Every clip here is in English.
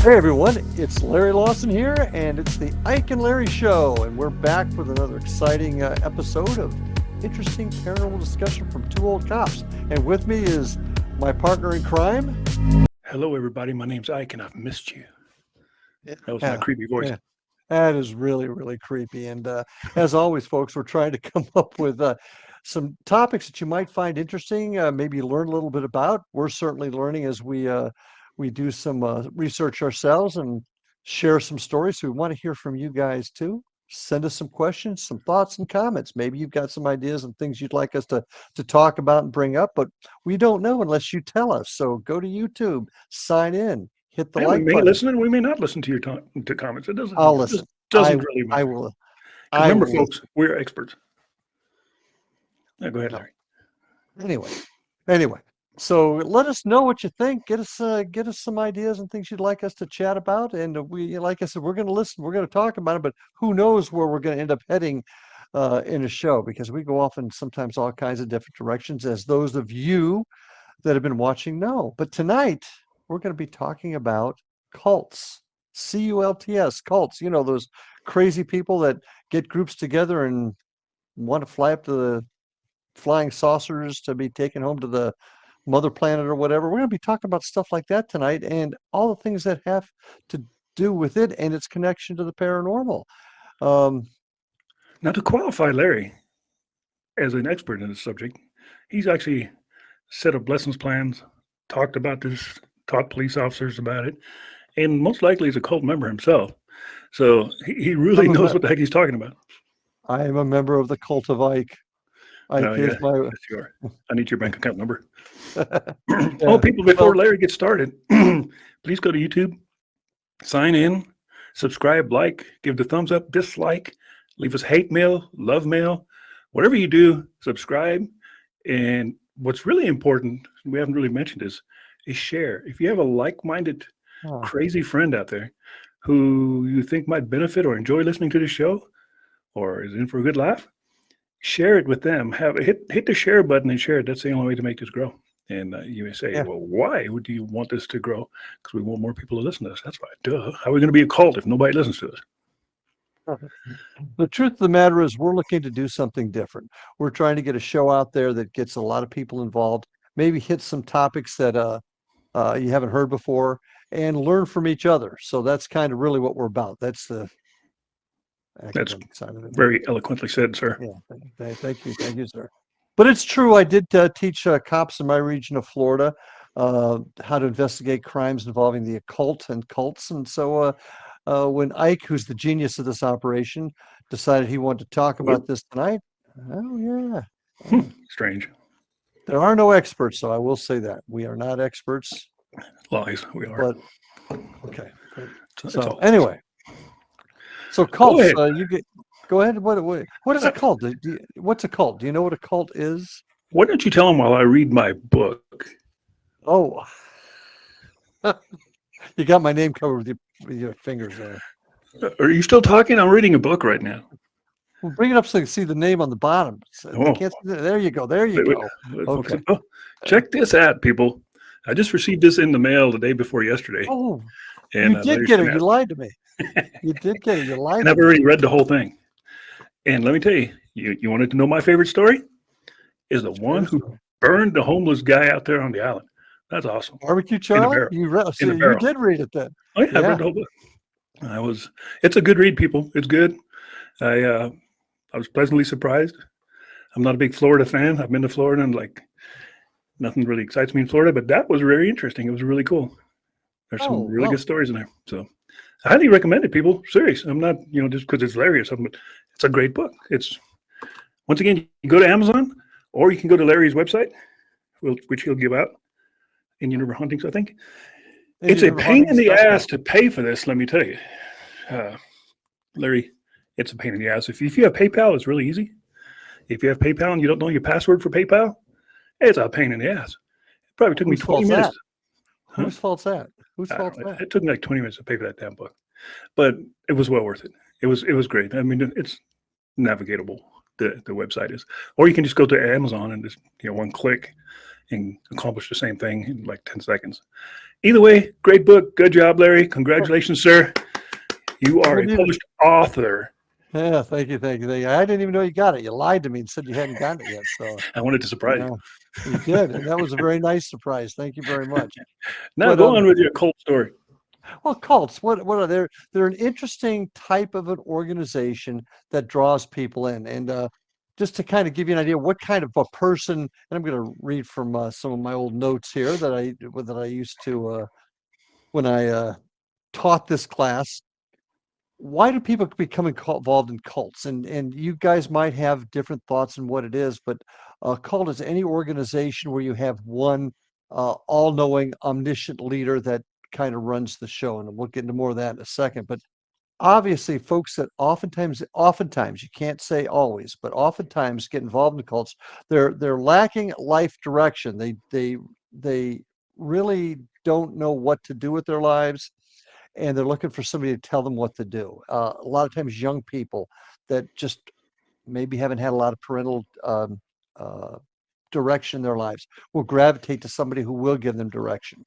Hey everyone, it's Larry Lawson here, and it's the Ike and Larry Show, and we're back with another exciting episode of interesting paranormal discussion from two old cops. And with me is my partner in crime. Hello, everybody. My name's Ike, and I've missed you. That was my Yeah, creepy voice. yeah, that is really, really creepy. And as always, folks, we're trying to come up with some topics that you might find interesting, maybe learn a little bit about. We're certainly learning as we do some research ourselves and share some stories. So we want to hear from you guys too. Send us some questions, some thoughts and comments. Maybe you've got some ideas and things you'd like us to talk about and bring up, but we don't know unless you tell us. So go to YouTube, sign in, hit the We like may button. listen and we may not listen to your to comments. It doesn't. I'll It listen. doesn't really I matter. will. Because I remember, will folks, we're experts. Now, go ahead, No. Larry. Anyway. So let us know what you think. Get us some ideas and things you'd like us to chat about. And we, like I said, we're going to listen. We're going to talk about it. But who knows where we're going to end up heading in a show, because we go off in sometimes all kinds of different directions, as those of you that have been watching know. But tonight we're going to be talking about cults. CULTS, cults. You know, those crazy people that get groups together and want to fly up to the flying saucers to be taken home to the mother planet or whatever. We're going to be talking about stuff like that tonight, and all the things that have to do with it and its connection to the paranormal. Now, to qualify Larry as an expert in this subject, he's actually set up lessons plans, talked about this, taught police officers about it, and most likely is a cult member himself. So he really knows what the heck he's talking about. I am a member of the cult of Ike. Ike is my. Yes, you are. I need your bank account number. Yeah. Oh, people, before Larry gets started, please go to YouTube, sign in, subscribe, like, give the thumbs up, dislike, leave us hate mail, love mail, whatever you do, subscribe. And what's really important, we haven't really mentioned is share. If you have a like-minded, crazy friend out there who you think might benefit or enjoy listening to the show or is in for a good laugh, share it with them. Hit the share button and share it. That's the only way to make this grow. And you may say, well, why would you want this to grow? Because we want more people to listen to us. That's right. Duh. How are we going to be a cult if nobody listens to us? The truth of the matter is we're looking to do something different. We're trying to get a show out there that gets a lot of people involved, maybe hit some topics that you haven't heard before, and learn from each other. So that's kind of really what we're about. That's the academic side of it. Very eloquently said, sir. Yeah, thank you, sir. But it's true. I did teach cops in my region of Florida how to investigate crimes involving the occult and cults. And so when Ike, who's the genius of this operation, decided he wanted to talk about this tonight, oh yeah. Strange. There are no experts, so I will say that. We are not experts. Lies, we are. But, okay. So anyway. So cults, go ahead. What is a cult? What's a cult? Do you know what a cult is? Why don't you tell them while I read my book? Oh, you got my name covered with your fingers there. Are you still talking? I'm reading a book right now. Well, bring it up so you can see the name on the bottom. So they can't see that. There you go. There you go. Okay. Oh, check this out, people. I just received this in the mail the day before yesterday. Oh, and you did get it. You lied to me. You did get it. You lied. And I've already read the whole thing. And let me tell you, you wanted to know my favorite story? Is the one who burned the homeless guy out there on the island. That's awesome. Barbecue Charlie? You did read it then. Oh yeah, I read the whole book. It's a good read, people. It's good. I was pleasantly surprised. I'm not a big Florida fan. I've been to Florida and nothing really excites me in Florida, but that was very interesting. It was really cool. There's some really good stories in there. So I highly recommend it, people. Serious. I'm not, just because it's Larry or something, but it's a great book. It's, once again, you go to Amazon or you can go to Larry's website, which he'll give out in Univer Huntings, I think. It's a pain in the ass to pay for this, let me tell you. Larry, it's a pain in the ass. If you have PayPal, it's really easy. If you have PayPal and you don't know your password for PayPal, it's a pain in the ass. It probably took me 20 minutes. Whose fault's that? It took me like 20 minutes to pay for that damn book, but it was well worth it. It was great. I mean, it's navigatable. The website is, or you can just go to Amazon and just one click and accomplish the same thing in like 10 seconds. Either way, great book. Good job, Larry. Congratulations, sir. You are a Wouldn't even. published author. Yeah, thank you, thank you, thank you. I didn't even know you got it. You lied to me and said you hadn't gotten it yet. So I wanted to surprise yeah, you. you did, and that was a very nice surprise. Thank you very much. Now But go on with your cult story. well, cults. What are they? They're an interesting type of an organization that draws people in, and just to kind of give you an idea, what kind of a person. And I'm going to read from some of my old notes here that I used to when I taught this class. Why do people become involved in cults? And you guys might have different thoughts on what it is, but a cult is any organization where you have one all-knowing, omniscient leader that kind of runs the show. And we'll get into more of that in a second. But obviously, folks that oftentimes, you can't say always, but oftentimes get involved in cults, they're lacking life direction. They really don't know what to do with their lives, and they're looking for somebody to tell them what to do. A lot of times, young people that just maybe haven't had a lot of parental uh, direction in their lives will gravitate to somebody who will give them direction.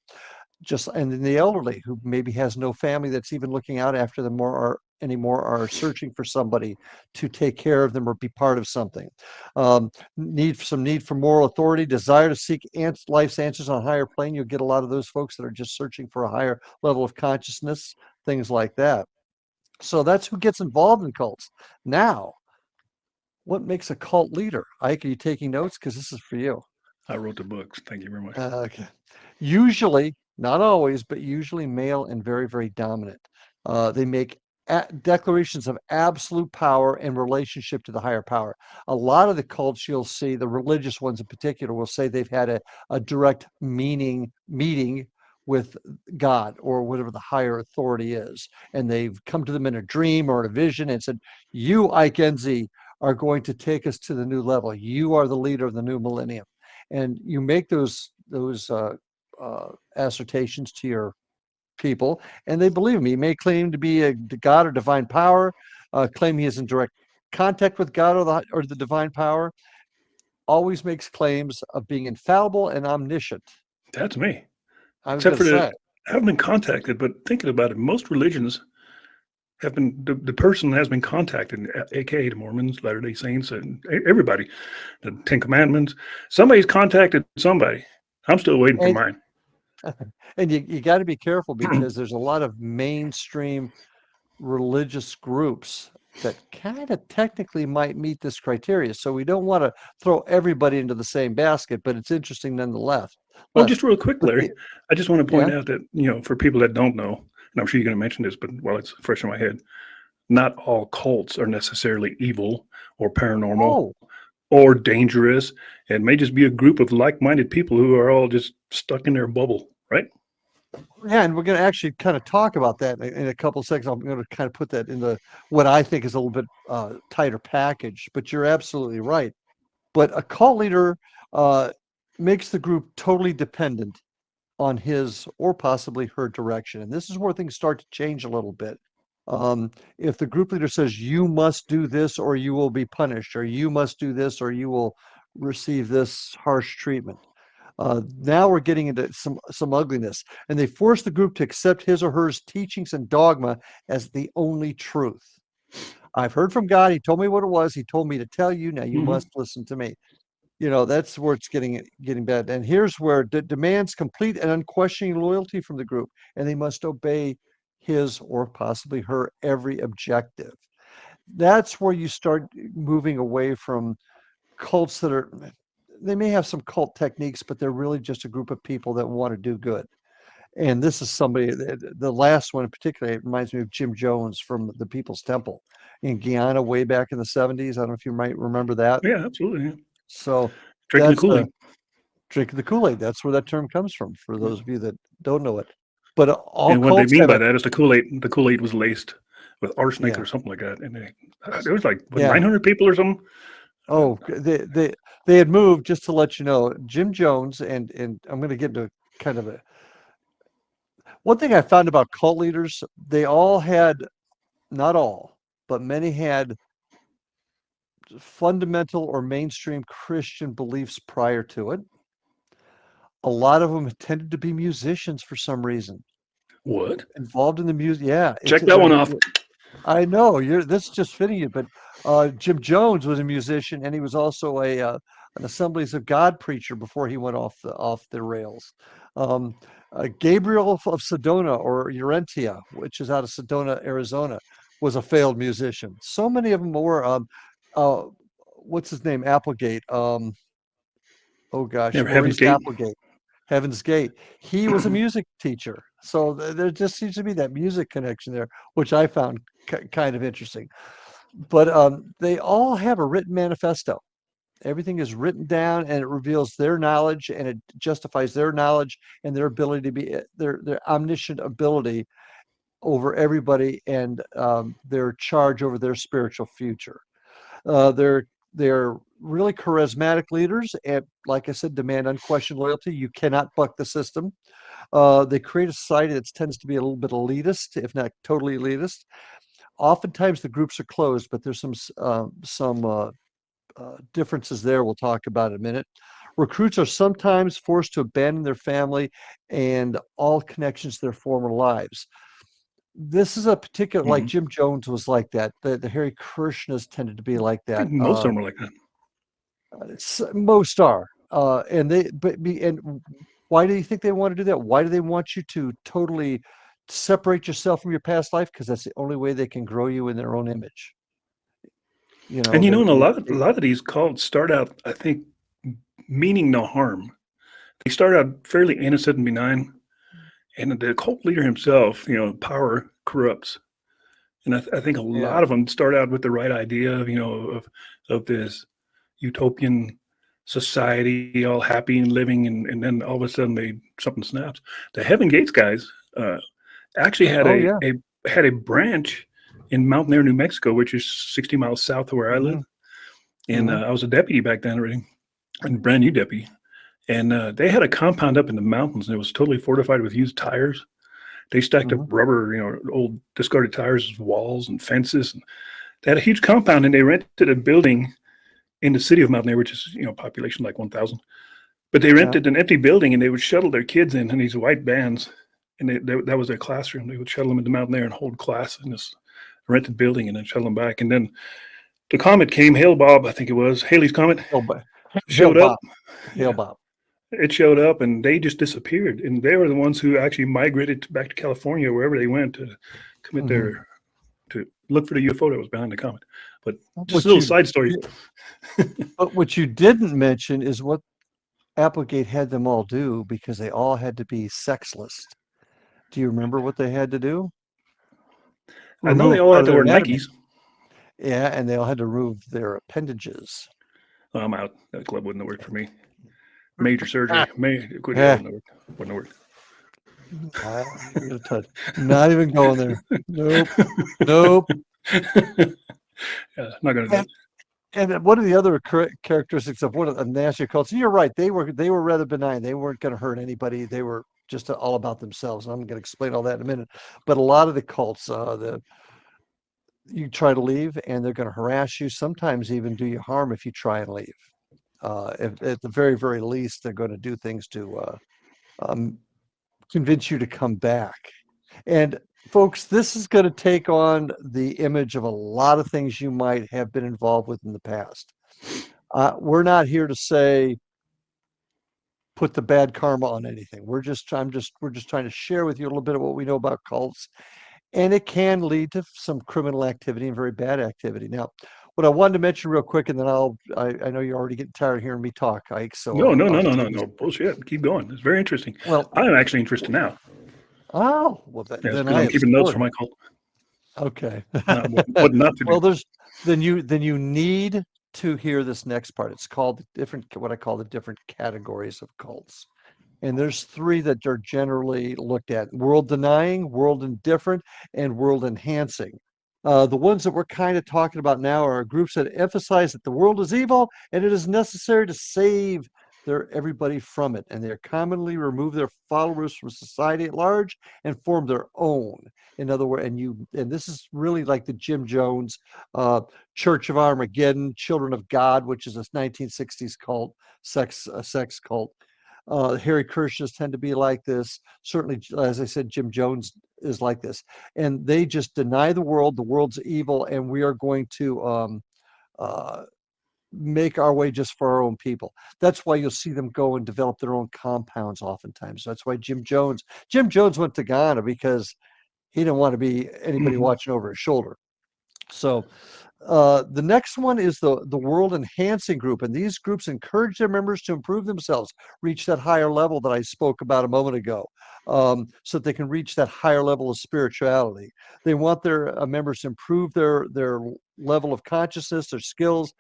Just and then the elderly who maybe has no family that's even looking out after them or anymore are searching for somebody to take care of them or be part of something. Need for moral authority, desire to seek life's answers on a higher plane. You'll get a lot of those folks that are just searching for a higher level of consciousness, things like that. So that's who gets involved in cults. Now, what makes a cult leader? Ike, are you taking notes? Because this is for you. I wrote the books. Thank you very much. Okay. Usually, not always, but usually male and very, very dominant. They make declarations of absolute power and relationship to the higher power. A lot of the cults you'll see, the religious ones in particular, will say they've had a direct meeting with God or whatever the higher authority is. And they've come to them in a dream or in a vision and said, "You, Ike Enzi, are going to take us to the new level. You are the leader of the new millennium." And you make those assertions to your people, and they believe him. He may claim to be a God or divine power, claim he is in direct contact with God or the divine power. Always makes claims of being infallible and omniscient. That's me. I was Except going to for the, say, I haven't been contacted, but thinking about it, most religions have been, the person has been contacted, aka the Mormons, Latter day Saints, and everybody, the Ten Commandments. Somebody's contacted somebody. I'm still waiting for and mine. and you got to be careful because there's a lot of mainstream religious groups that kind of technically might meet this criteria. So we don't want to throw everybody into the same basket, but it's interesting nonetheless. Oh, Less, just real quick, but Larry. I just want to point yeah. out that, for people that don't know, and I'm sure you're going to mention this, but while it's fresh in my head, not all cults are necessarily evil or paranormal Oh, or dangerous. It may just be a group of like minded people who are all just stuck in their bubble, right? yeah, and we're going to actually kind of talk about that in a couple of seconds. I'm going to kind of put that in the what I think is a little bit tighter package. But you're absolutely right. But a cult leader uh, makes the group totally dependent on his or possibly her direction. And this is where things start to change a little bit. If the group leader says, "You must do this or you will be punished," or "You must do this or you will receive this harsh treatment." Now we're getting into some ugliness, and they force the group to accept his or her teachings and dogma as the only truth. I've heard from God. He told me what it was. He told me to tell you. Now you Mm-hmm. must listen to me. That's where it's getting bad. And here's where demands complete and unquestioning loyalty from the group, and they must obey his or possibly her every objective. That's where you start moving away from cults that are they may have some cult techniques, but they're really just a group of people that want to do good. And this is somebody, the last one in particular, it reminds me of Jim Jones from the People's Temple in Guyana way back in the 70s. I don't know if you might remember that. Yeah, absolutely. Yeah. So Drinking the that's Kool Aid. drinking the Kool-Aid. That's where that term comes from, for those of you that don't know it. But all And what they cults mean have by a that is the Kool Aid was laced with arsenic yeah, or something like that. And there was like, what, yeah. 900 people or something? Uh, Oh, they had moved, just to let you know, Jim Jones, and I'm going to get into kind of a one thing I found about cult leaders, they all had, not all, but many had fundamental or mainstream Christian beliefs prior to it. A lot of them tended to be musicians for some reason, What? involved in the music. Yeah, Check that one off. I know you're. This is just fitting you, but Jim Jones was a musician, and he was also a an Assemblies of God preacher before he went off the rails. Um, Gabriel of Sedona or Urentia, which is out of Sedona, Arizona, was a failed musician. So many of them were. Uh, what's his name? Applegate. Oh gosh, Never Heaven's Maurice Gate. Applegate, Heaven's Gate. He was a music teacher. So there just seems to be that music connection there, which I found kind of interesting. But they all have a written manifesto. Everything is written down and it reveals their knowledge and it justifies their knowledge and their ability to be their omniscient ability over everybody and their charge over their spiritual future. They're really charismatic leaders, and like I said, demand unquestioned loyalty. You cannot buck the system. They create a society that tends to be a little bit elitist, if not totally elitist. Oftentimes, the groups are closed, but there's some differences there. We'll talk about in a minute. Recruits are sometimes forced to abandon their family and all connections to their former lives. This is a particular, like Mhm. Jim Jones was like that. The Harry Krishnas tended to be like I that. think most of them are like that. Most are, and why do you think they want to do that? Why do they want you to totally separate yourself from your past life? Because that's the only way they can grow you in their own image. You know, And they, and a they, lot of a they lot of these cults start out, I think, meaning no harm. They start out fairly innocent and benign, and the cult leader himself, power corrupts. And I think a yeah. lot of them start out with the right idea of this utopian society, all happy and living, and then all of a sudden something snaps. The Heaven Gates guys actually had Oh a, yeah. a had a branch in Mountain Air, New Mexico, which is 60 miles south of where I live. Hmm. And Hmm. I was a deputy back then already, a brand new deputy. And they had a compound up in the mountains, and it was totally fortified with used tires. They stacked up Hmm. rubber, old discarded tires as walls and fences. And they had a huge compound, and they rented a building in the city of Mountain Air, which is population like 1,000. But they Yeah. rented an empty building, and they would shuttle their kids in these white vans, and that was their classroom. They would shuttle them into Mountain Air and hold class in this rented building, and then shuttle them back. And then the comet came, Hail Bob, I think it was Haley's comet, Hail, Bo- Hail showed up. Bob. Hail Yeah, Bob. it showed up, and they just disappeared. And they were the ones who actually migrated back to California, wherever they went, to commit Hmm. their to look for the UFO that was behind the comet. But just a What little you side story. di- but what you didn't mention is what Applegate had them all do because they all had to be sexless. Do you remember what they had to do? I know they Remove all part had of to their wear anatomy. Nikes. Yeah, and they all had to remove their appendages. I'm out. That club wouldn't have worked for me. Major surgery. Ah, Yeah, yeah. Wouldn't have I'm gonna touch. Not even going there. Nope. Nope. worked. Yeah, not gonna do And it. and one of the other characteristics of one of the national cults, you're right. They were rather benign. They weren't going to hurt anybody. They were just all about themselves. I'm going to explain all that in a minute. But a lot of the cults, the you try to leave, and they're going to harass you. Sometimes even do you harm if you try and leave. At the very, very least, they're going to do things to um, convince you to come back. And folks, this is going to take on the image of a lot of things you might have been involved with in the past. We're not here to say put the bad karma on anything. We're just trying to share with you a little bit of what we know about cults, and it can lead to some criminal activity and very bad activity. Now, what I wanted to mention real quick, and then I know you're already getting tired of hearing me talk, Ike, so No, no, I'll no, no, say no, this. no. Bullshit. Keep going. It's very interesting. Well, I'm actually interested now. oh, well, Yes, then because I I'm have keeping notes scored for it. my cult. Okay. Not what not to do. Well, then you need to hear this next part. It's called the different what I call the different categories of cults. And there's three that are generally looked at: world denying, world indifferent, and world enhancing. The ones that we're kind of talking about now are groups that emphasize that the world is evil and it is necessary to save everybody from it. And they commonly remove their followers from society at large and form their own. In other words, and this is really like the Jim Jones Church of Armageddon, Children of God, which is a 1960s cult, sex cult. Harry Kirsch's tend to be like this. Certainly, as I said, Jim Jones is like this, and they just deny the world. The world's evil, and we are going to uh, make our way just for our own people. That's why you'll see them go and develop their own compounds oftentimes. That's why Jim Jones went to Ghana because he didn't want to be anybody Hmm. watching over his shoulder. So the next one is the World Enhancing Group, and these groups encourage their members to improve themselves, reach that higher level that I spoke about a moment ago, so that they can reach that higher level of spirituality. They want their members to improve their level of consciousness, their skills,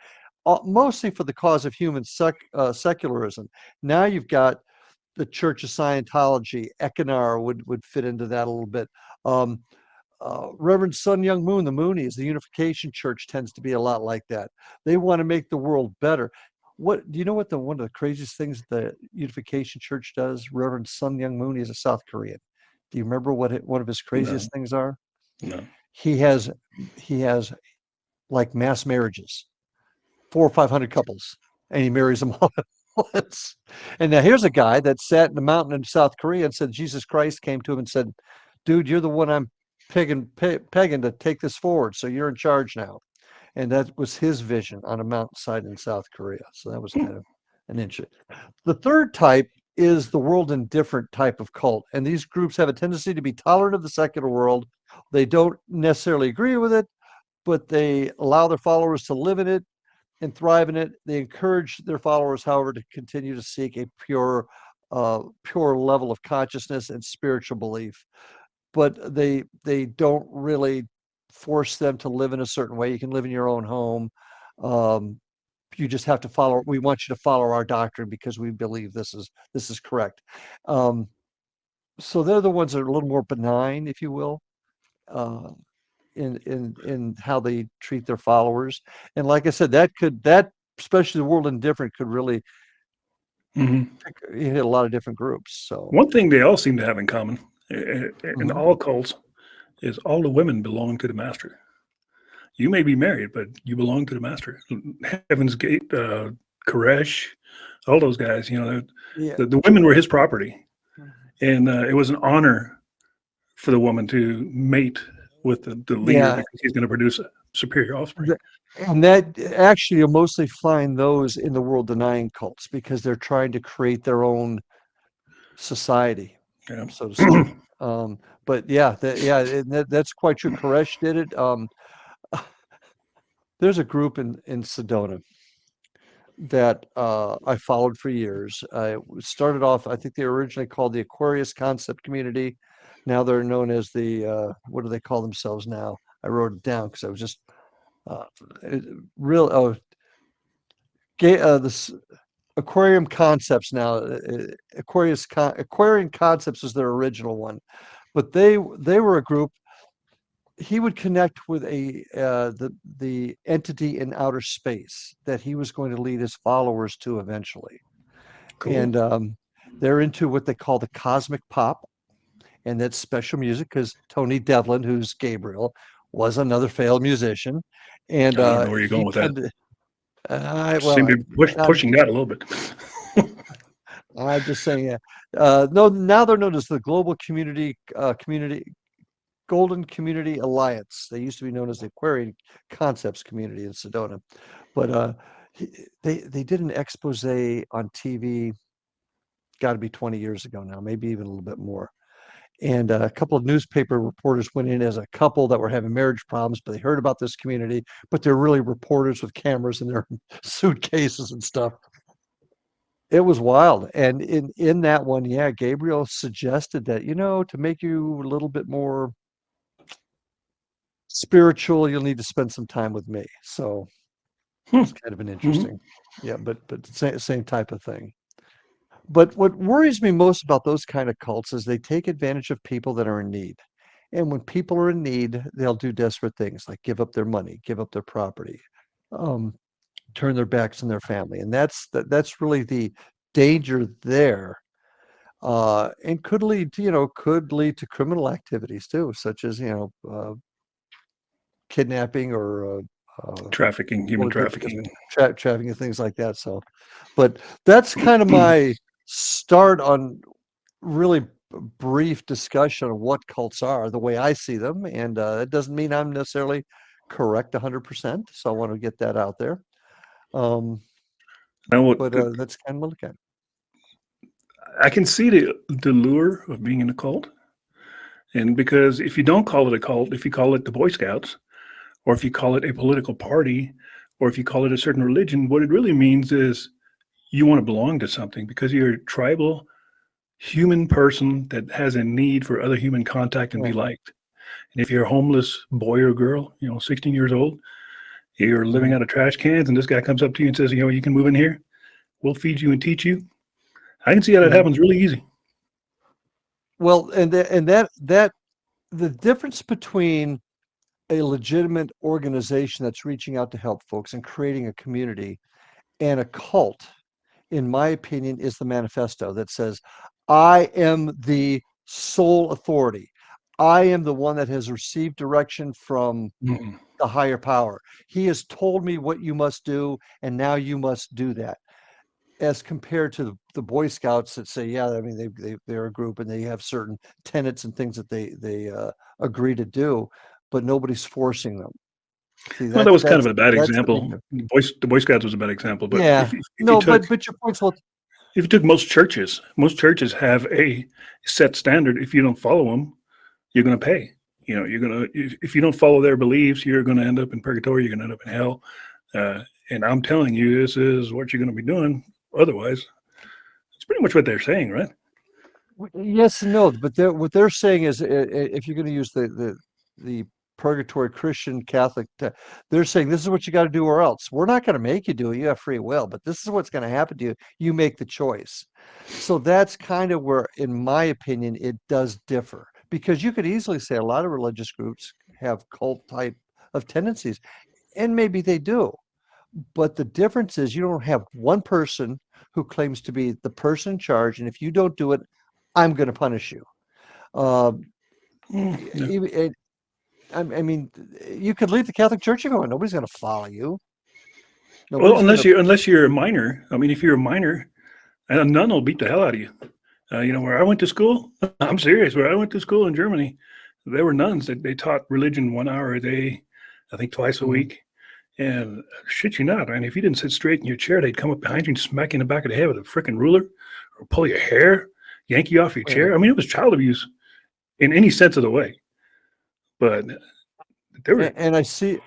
mostly for the cause of human secularism. Now you've got the Church of Scientology, Ekinar would fit into that a little bit. Um, Reverend Sun Young Moon, the Moonies, the Unification Church tends to be a lot like that. They want to make the world better. What do you know? What the one of the craziest things the Unification Church does? Reverend Sun Young Moon is a South Korean. Do you remember one of his No, craziest things are? no. He has he has like mass marriages, 400 or 500 couples, and he marries them all at once. And now here's a guy that sat in the mountain in South Korea and said Jesus Christ came to him and said, "Dude, you're the one I'm pegging to take this forward. So you're in charge now." And that was his vision on a mountainside in South Korea. So that was kind of an interesting. The third type is the world indifferent type of cult. And these groups have a tendency to be tolerant of the secular world. They don't necessarily agree with it, but they allow their followers to live in it and thrive in it. They encourage their followers, however, to continue to seek a pure level of consciousness and spiritual belief. But they don't really force them to live in a certain way. You can live in your own home. Um, you just have to follow. We want you to follow our doctrine because we believe this is correct. Um, so they're the ones that are a little more benign, if you will, uh, in how they treat their followers. And like I said, that especially the world indifferent could really Hmm. hit a lot of different groups. So One thing they all seem to have in common in mhm. all cults is all the women belong to the master. You may be married, but you belong to the master. Heaven's Gate, Koresh, all those guys, Yeah, the women were his property. And it was an honor for the woman to mate with the leader yeah. because he's going to produce a superior offspring. The and that actually, you'll mostly find those in the world denying cults because they're trying to create their own society, Yeah. so to speak. But yeah, that's quite true. Koresh did it. There's a group in Sedona that I followed for years. Started off, I think they were originally called the Aquarius Concept Community. Now they're known as the what do they call themselves now? I wrote it down because I was just uh, it- real. Oh, this Aquarium Concepts now. Aquarian Concepts is their original one, but they were a group. He would connect with the entity in outer space that he was going to lead his followers to eventually, Cool. and they're into what they call the cosmic pop, and that's special music because Tony Devlin, who's Gabriel, was another failed musician, and I don't know where you're going he with that. tended. Seem to be I'm pushing that a little bit. I'm just saying, no, now they're known as the Global Community Golden Community Alliance. They used to be known as the Aquarian Concepts Community in Sedona, but they did an expose on TV. Got to be 20 years ago now, maybe even a little bit more. And a couple of newspaper reporters went in as a couple that were having marriage problems, but they heard about this community. But they're really reporters with cameras in their suitcases and stuff. It was wild. And in that one, yeah, Gabriel suggested that, to make you a little bit more spiritual, you'll need to spend some time with me. So Hmm. it's kind of an Hmm. interesting, yeah, but same type of thing. But what worries me most about those kind of cults is they take advantage of people that are in need. And when people are in need, they'll do desperate things like give up their money, give up their property, um, turn their backs on their family. And that's really the danger there. And could lead to criminal activities too, such as, kidnapping or Trafficking, what human would they, trafficking. trafficking and things like that. So, but that's kind of my start on really brief discussion of what cults are, the way I see them, and it doesn't mean I'm necessarily correct 100%. So I want to get that out there. Um, Now, what but that's kind of what I look at. I can see the lure of being in a cult, and because if you don't call it a cult, if you call it the Boy Scouts, or if you call it a political party, or if you call it a certain religion, what it really means is you want to belong to something because you're a tribal human person that has a need for other human contact and be Yeah. liked. And if you're a homeless boy or girl, 16 years old, you're living Mhm. out of trash cans, and this guy comes up to you and says, you can move in here. We'll feed you and teach you. I can see how that Mhm. happens really easy. Well, and that the difference between a legitimate organization that's reaching out to help folks and creating a community and a cult, in my opinion, is the manifesto that says, I am the sole authority. I am the one that has received direction from Mhm. the higher power. He has told me what you must do, and now you must do that. As compared to the Boy Scouts that say, yeah, I mean, they're a group and they have certain tenets and things that they agree to do, but nobody's forcing them. See, Well, that was kind of a bad that's the big example. difference. The Boy Scouts was a bad example, but Yeah. if you No, took but your point's well. if you took most churches have a set standard. If you don't follow them, you're going to pay. You're going to if you don't follow their beliefs, you're going to end up in purgatory. You're going to end up in hell. And I'm telling you, this is what you're going to be doing. Otherwise, it's pretty much what they're saying, right? Yes and no, but what they're saying is, if you're going to use the purgatory Christian Catholic, they're saying this is what you got to do or else. We're not going to make you do it. You have free will, but this is what's going to happen to you. You make the choice. So that's kind of where, in my opinion, it does differ, because you could easily say a lot of religious groups have cult type of tendencies, and maybe they do. But the difference is you don't have one person who claims to be the person in charge, and if you don't do it, I'm going to punish you. Um, Yeah. I mean, you could leave the Catholic Church and go, nobody's going to follow you. Well, Nobody's going to. unless you're a minor. I mean, if you're a minor, a nun will beat the hell out of you. Where I went to school, I'm serious. Where I went to school in Germany, there were nuns that they taught religion 1 hour a day, I think twice a Mhm. week. And shit you not, man, if you didn't sit straight in your chair, they'd come up behind you and smack you in the back of the head with a freaking ruler or pull your hair, yank you off your Yeah. chair. I mean, it was child abuse in any sense of the way. But there were And I see,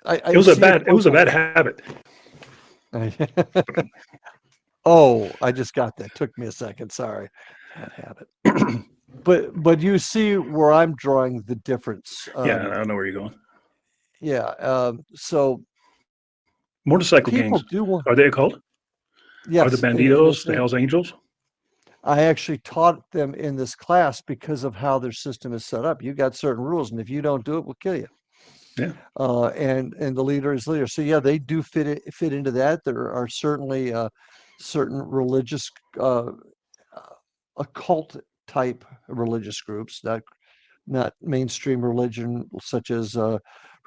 it I was a see it bad it both was a bad habit. ways. Oh, I just got that. Took me a second. Sorry. Bad habit. But you see where I'm drawing the difference. Yeah, I don't know where you're going. Yeah. So Motorcycle people gangs, do want, are they a cult? Are the yes, and Banditos, it's the Hells Angels? I actually taught them in this class because of how their system is set up. You got certain rules, and if you don't do it, we'll kill you. Yeah. And the leader is leader. So yeah, they do fit into that. There are certainly certain religious occult type religious groups, not mainstream religion such as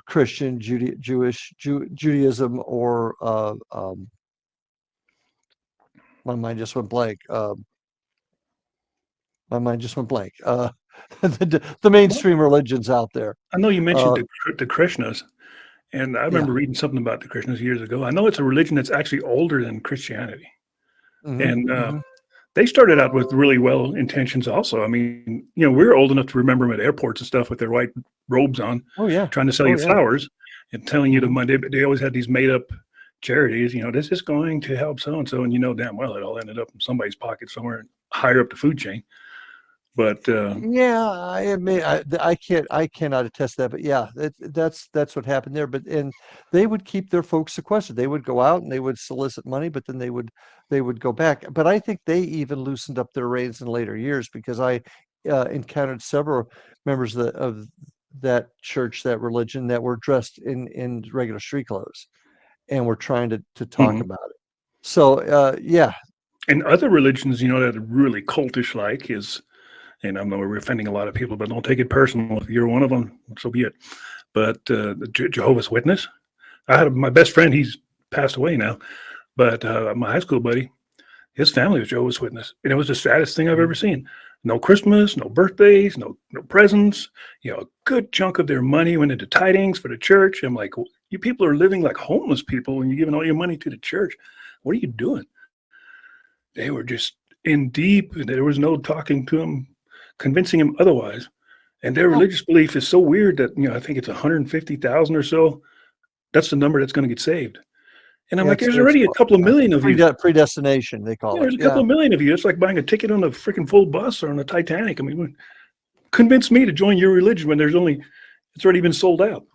Christian, Judaism, or my mind just went blank. My mind just went blank. The Well, mainstream religions out there. I know you mentioned Uh, the Krishnas, and I yeah. remember reading something about the Krishnas years ago. I know it's a religion that's actually older than Christianity, Hmm. and Hmm. they started out with really well intentions. Also, I mean, we're old enough to remember them at airports and stuff with their white robes on, Oh yeah. trying to sell Oh you yeah. flowers and telling you the Hmm. money. They always had these made up charities. This is going to help so and so, and damn well it all ended up in somebody's pocket somewhere higher up the food chain. But Yeah, I admit I cannot attest that, but yeah, that's what happened there. But and they would keep their folks sequestered. They would go out and they would solicit money, but then they would go back. But I think they even loosened up their reins in later years, because I encountered several members of that church, that religion, that were dressed in regular street clothes and were trying to talk mhm. about it. So yeah. And other religions, that are really cultish like is, and I know we're offending a lot of people, but don't take it personal. If you're one of them, so be it. But the Jehovah's Witness, I had my best friend. He's passed away now, but my high school buddy. his family was Jehovah's Witness, and it was the saddest thing I've ever Mhm. seen. No Christmas, no birthdays, no presents. You know, a good chunk of their money went into tidings for the church. I'm like, you people are living like homeless people, and you're giving all your money to the church. What are you doing? They were just in deep. There was no talking to him, convincing him otherwise. And their Well, religious belief is so weird that I think it's 150,000 or so. That's the number that's going to get saved. And I'm yeah, like, there's already a couple of yeah, million of you. predestination, they call it. There's a couple Yeah. of million of you. It's like buying a ticket on a freaking full bus or on the Titanic. I mean, convince me to join your religion when it's already been sold out.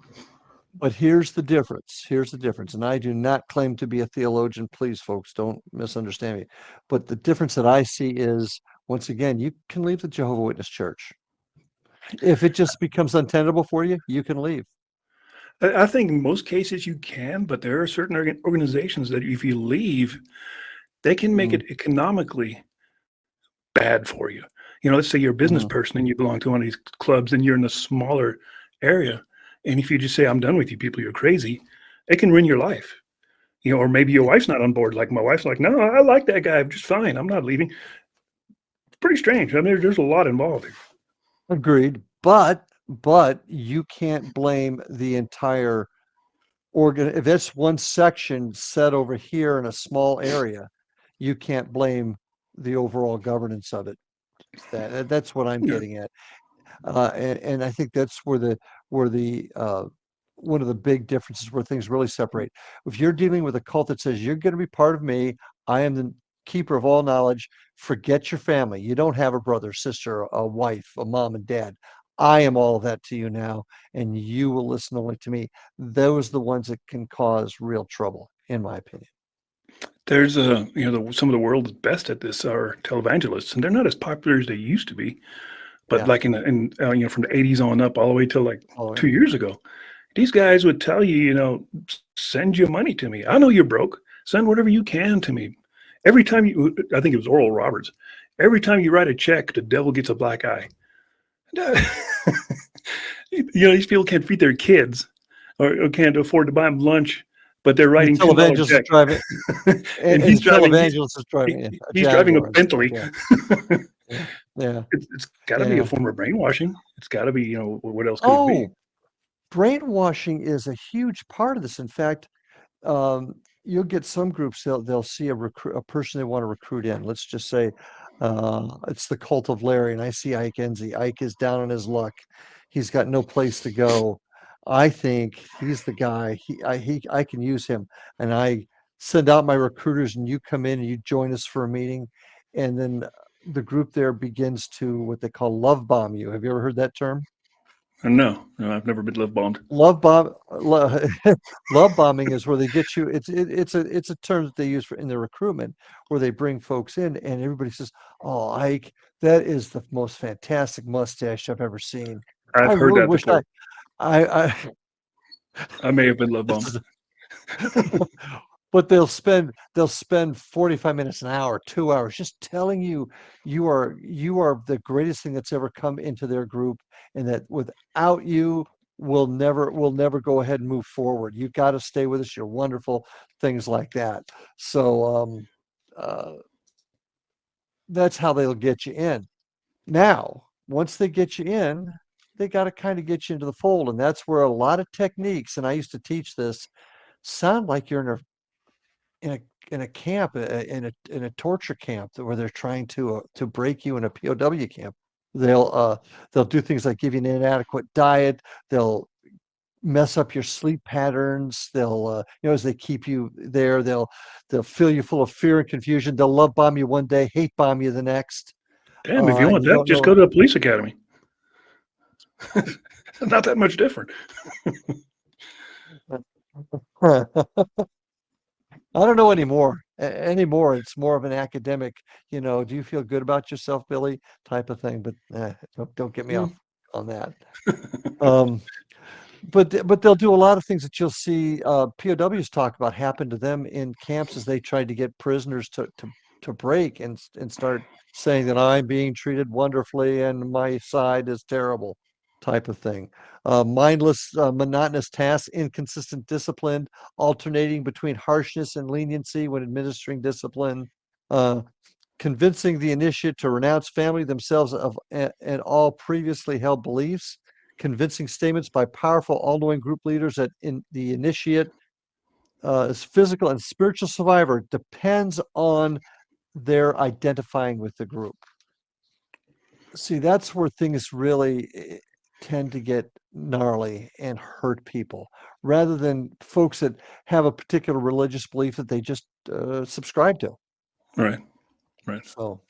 But here's the difference. Here's the difference. And I do not claim to be a theologian. Please, folks, don't misunderstand me. But the difference that I see is, once again, you can leave the Jehovah Witness Church. If it just becomes untenable for you, you can leave. I think in most cases you can, but there are certain organizations that if you leave, they can make Mm, it economically bad for you. Let's say you're a business mhm. person and you belong to one of these clubs and you're in a smaller area. And if you just say, I'm done with you people, you're crazy, it can ruin your life. Or maybe your wife's not on board. Like my wife's like, no, I like that guy just fine. I'm not leaving. It's pretty strange. I mean, there's a lot involved here. Agreed. But you can't blame the entire organ. If it's one section set over here in a small area, you can't blame the overall governance of it. That's what I'm Yeah. getting at. And I think that's where the one of the big differences where things really separate. If you're dealing with a cult that says you're going to be part of me, I am the keeper of all knowledge. Forget your family. You don't have a brother, sister, a wife, a mom and dad. I am all of that to you now, and you will listen only to me. Those are the ones that can cause real trouble, in my opinion. There's some of the world's best at this are televangelists, and they're not as popular as they used to be. But Yeah. like from the '80s on up, all the way till like Oh, 2 years ago, these guys would tell you, send your money to me. I know you're broke. Send whatever you can to me. Every time I think it was Oral Roberts. Every time you write a check, the devil gets a black eye. These people can't feed their kids or can't afford to buy them lunch, but they're and the writing $10 televangelist is check, driving, and and the televangelist is he, driving a he's driving a Jaguar and stuff. Bentley. Yeah. Yeah. Yeah. It's got to be a Yeah. form of brainwashing. It's got to be, what else could it be? Oh, brainwashing is a huge part of this. In fact, you'll get some groups they'll see a person they want to recruit in. Let's just say it's the cult of Larry, and I see Ike Enzi. Ike is down on his luck. He's got no place to go. I think he's the guy. I can use him, and I send out my recruiters, and you come in and you join us for a meeting, and then the group there begins to what they call love bomb you. Have you ever heard that term? No, I've never been love bombed. Love bombing is where they get you. It's a term that they use in their recruitment, where they bring folks in and everybody says, "Oh, Ike, that is the most fantastic mustache I've ever seen. I I've heard really that wish before. I I may have been love this bombed. is but they'll spend 45 minutes, an hour, 2 hours just telling you you are the greatest thing that's ever come into their group, and that without you we'll never go ahead and move forward. You got to stay with us. You're wonderful, things like that. So uh, that's how they'll get you in. Now, once they get you in, they got to kind of get you into the fold, and that's where a lot of techniques. And I used to teach this. Sound like you're in a camp, in a torture camp where they're trying to break you in a POW camp. They'll uh, they'll do things like give you an inadequate diet. They'll mess up your sleep patterns. They'll as they keep you there, they'll fill you full of fear and confusion. They'll love bomb you one day, hate bomb you the next, Damn, if you and want you that, don't just go know. to a police academy. Not that much different. I don't know anymore. Anymore, it's more of an academic, do you feel good about yourself, Billy, type of thing. But don't get me Mm. off on that. Um, but they'll do a lot of things that you'll see POWs talk about happen to them in camps as they tried to get prisoners to break and start saying that I'm being treated wonderfully and my side is terrible, type of thing. Mindless, monotonous tasks, inconsistent discipline, alternating between harshness and leniency when administering discipline. Uh, convincing the initiate to renounce family, themselves, and all previously held beliefs. Convincing statements by powerful, all-knowing group leaders that the initiate is physical and spiritual survivor depends on their identifying with the group. See, that's where things really tend to get gnarly and hurt people, rather than folks that have a particular religious belief that they just subscribe to. Right. Right. So,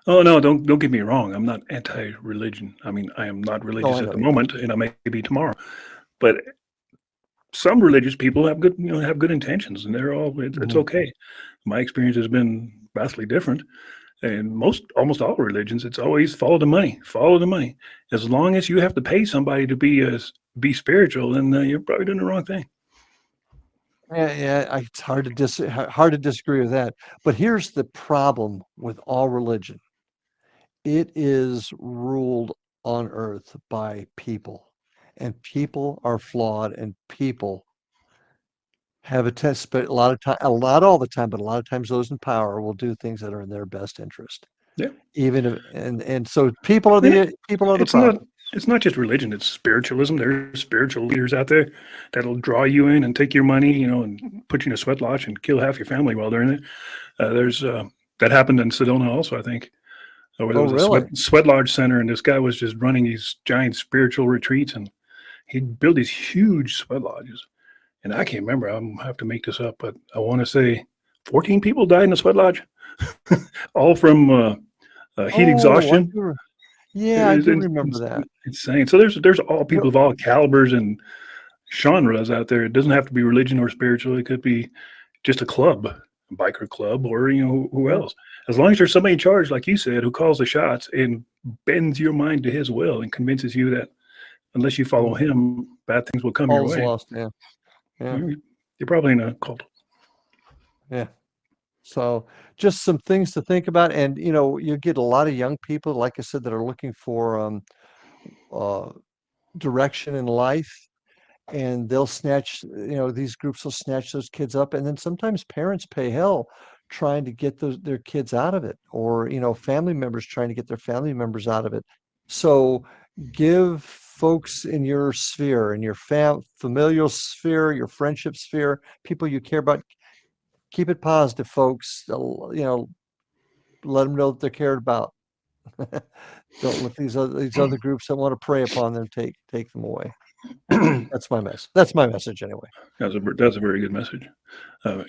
Oh no, don't get me wrong. I'm not anti-religion. I mean, I am not no, religious I at know the you're not. moment, and I may be tomorrow. But some religious people have good, have good intentions, and they're all. It's Mhm. okay. My experience has been vastly different, and almost all religions, it's always follow the money, follow the money. As long as you have to pay somebody to be spiritual, then you're probably doing the wrong thing. Yeah, yeah, it's hard to disagree with that. But here's the problem with all religion: it is ruled on earth by people, and people are flawed, and people have a test. But a lot of time, a lot all the time, but a lot of times, those in power will do things that are in their best interest. Yeah. Even if, and so And people are the it's not problem. it's not just religion, it's spiritualism. There's spiritual leaders out there that'll draw you in and take your money, and put you in a sweat lodge and kill half your family while they're in it. There's that happened in Sedona also, I think, where there Oh, was a sweat really? sweat lodge center, and this guy was just running these giant spiritual retreats, and he'd build these huge sweat lodges. And I can't remember. I'm have to make this up, but I want to say 14 people died in the sweat lodge, all from heat Oh, exhaustion. yeah, I It's do remember that. insane. So there's all You people of all calibers and genres out there. It doesn't have to be religion or spiritual. It could be just a club, a biker club, or who yeah, else. As long as there's somebody in charge, like you said, who calls the shots and bends your mind to his will and convinces you that unless you follow mhm. him, bad things will come your All is way. lost. Yeah, yeah, You're probably in a cult. yeah. So just some things to think about. And, you get a lot of young people, like I said, that are looking for uh, direction in life. And they'll snatch, these groups will snatch those kids up. And then sometimes parents pay hell trying to get their kids out of it, or, family members trying to get their family members out of it. So give folks in your sphere, in your familial sphere, your friendship sphere, people you care about, keep it positive, folks. Let them know that they're cared about. Don't let these other groups that want to prey upon them take them away. That's my mess. That's my message anyway. That's a very good message.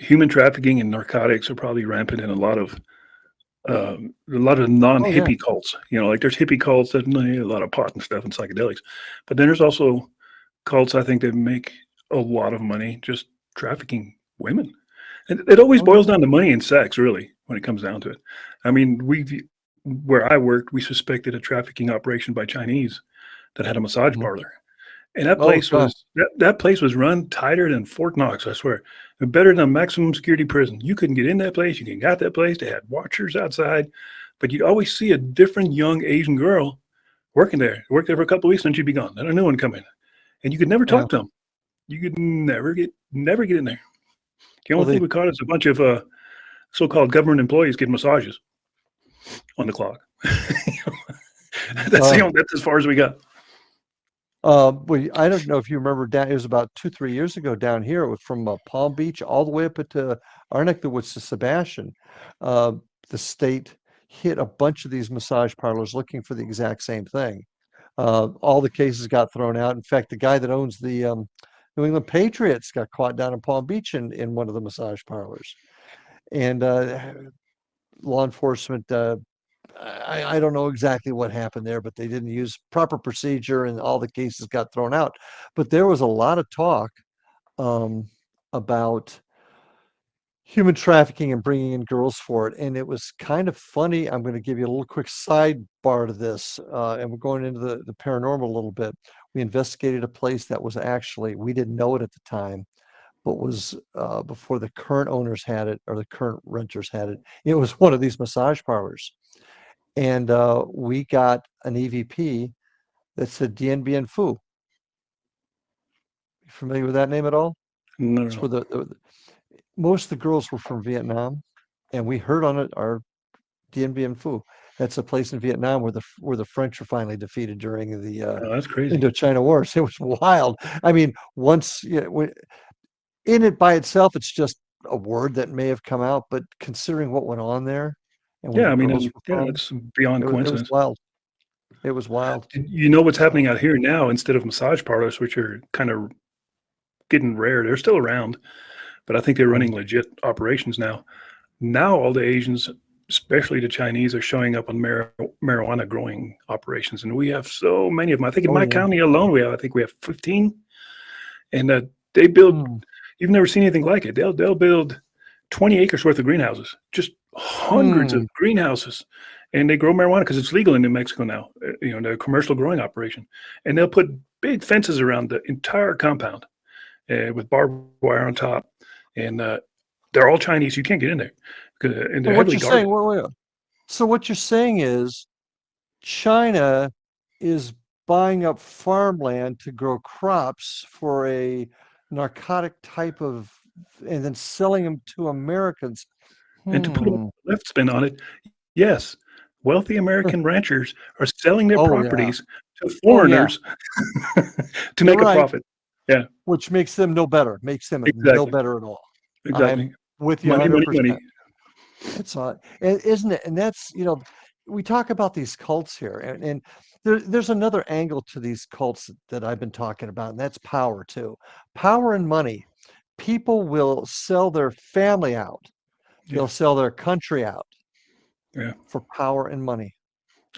Human trafficking and narcotics are probably rampant in a lot of Oh yeah. non-hippie cults. Like there's hippie cults that a lot of pot and stuff and psychedelics, but then there's also cults I think that make a lot of money just trafficking women. And it always Oh boils yeah. down to money and sex, really, when it comes down to it. I mean, where I worked, we suspected a trafficking operation by Chinese that had a massage Mhm. parlor. And that Oh place God. was that place was run tighter than Fort Knox, I swear. Better than a maximum security prison. You couldn't get in that place. You couldn't get out that place. They had watchers outside, but you'd always see a different young Asian girl working there. Worked there for a couple of weeks, and then she'd be gone. Then a new one come in, and you could never Yeah. talk to them. You could never get in there. The Well, only thing they we caught is a bunch of so-called government employees getting massages on the clock. uh That's as far as we got. well, I don't know if you remember, down it was about 2, 3 years ago down here. It was from Palm Beach all the way up into our neck of the woods to Sebastian. Uh, the state hit a bunch of these massage parlors looking for the exact same thing. All the cases got thrown out. In fact, the guy that owns the New England Patriots got caught down in Palm Beach in one of the massage parlors. And law enforcement, I don't know exactly what happened there, but they didn't use proper procedure, and all the cases got thrown out. But there was a lot of talk um, about human trafficking and bringing in girls for it. And it was kind of funny. I'm going to give you a little quick sidebar to this, and we're going into the paranormal a little bit. We investigated a place that was actually, we didn't know it at the time, but was before the current owners had it, or the current renters had it. It was one of these massage parlors. And we got an EVP that said Dien Bien Phu. You familiar with that name at all? Not at It's where all. most of the girls were from Vietnam, and we heard on it our Dien Bien Phu. That's a place in Vietnam where the French were finally defeated during the Oh, that's crazy. Indochina Wars. It was wild. I mean, once in it by itself, it's just a word that may have come out, but considering what went on there and where Yeah, the I mean, girls and were yeah, from, that's beyond it was coincidence. wild. It was wild. You know what's So, happening out here now? Instead of massage parlors, which are kind of getting rare, they're still around, but I think they're mm, running legit operations now. Now all the Asians, especially the Chinese, are showing up on marijuana growing operations, and we have so many of them. I think in oh my yeah. county alone, I think we have 15, and they build. Mm, You've never seen anything like it. They'll build 20 acres worth of greenhouses, just hundreds of mm. greenhouses, and they grow marijuana because it's legal in New Mexico now. The commercial growing operation, and they'll put big fences around the entire compound with barbed wire on top, and they're all Chinese. You can't get in there, and So they're what heavily you're guarded. saying, wait. So what you're saying is China is buying up farmland to grow crops for a narcotic type of, and then selling them to Americans. And to put a Hmm. left spin on it, yes, wealthy American ranchers are selling their Oh yeah. properties to Oh yeah. foreigners to You're make a right. profit. Yeah, Which makes them no better. Makes them no exactly, better at all. I'm exactly. with you Money, money, 100%. money. It's isn't it? And that's, we talk about these cults here, and there's another angle to these cults that I've been talking about, and that's power too. Power and money. People will sell their family out. Yeah, They'll sell their country out yeah, for power and money.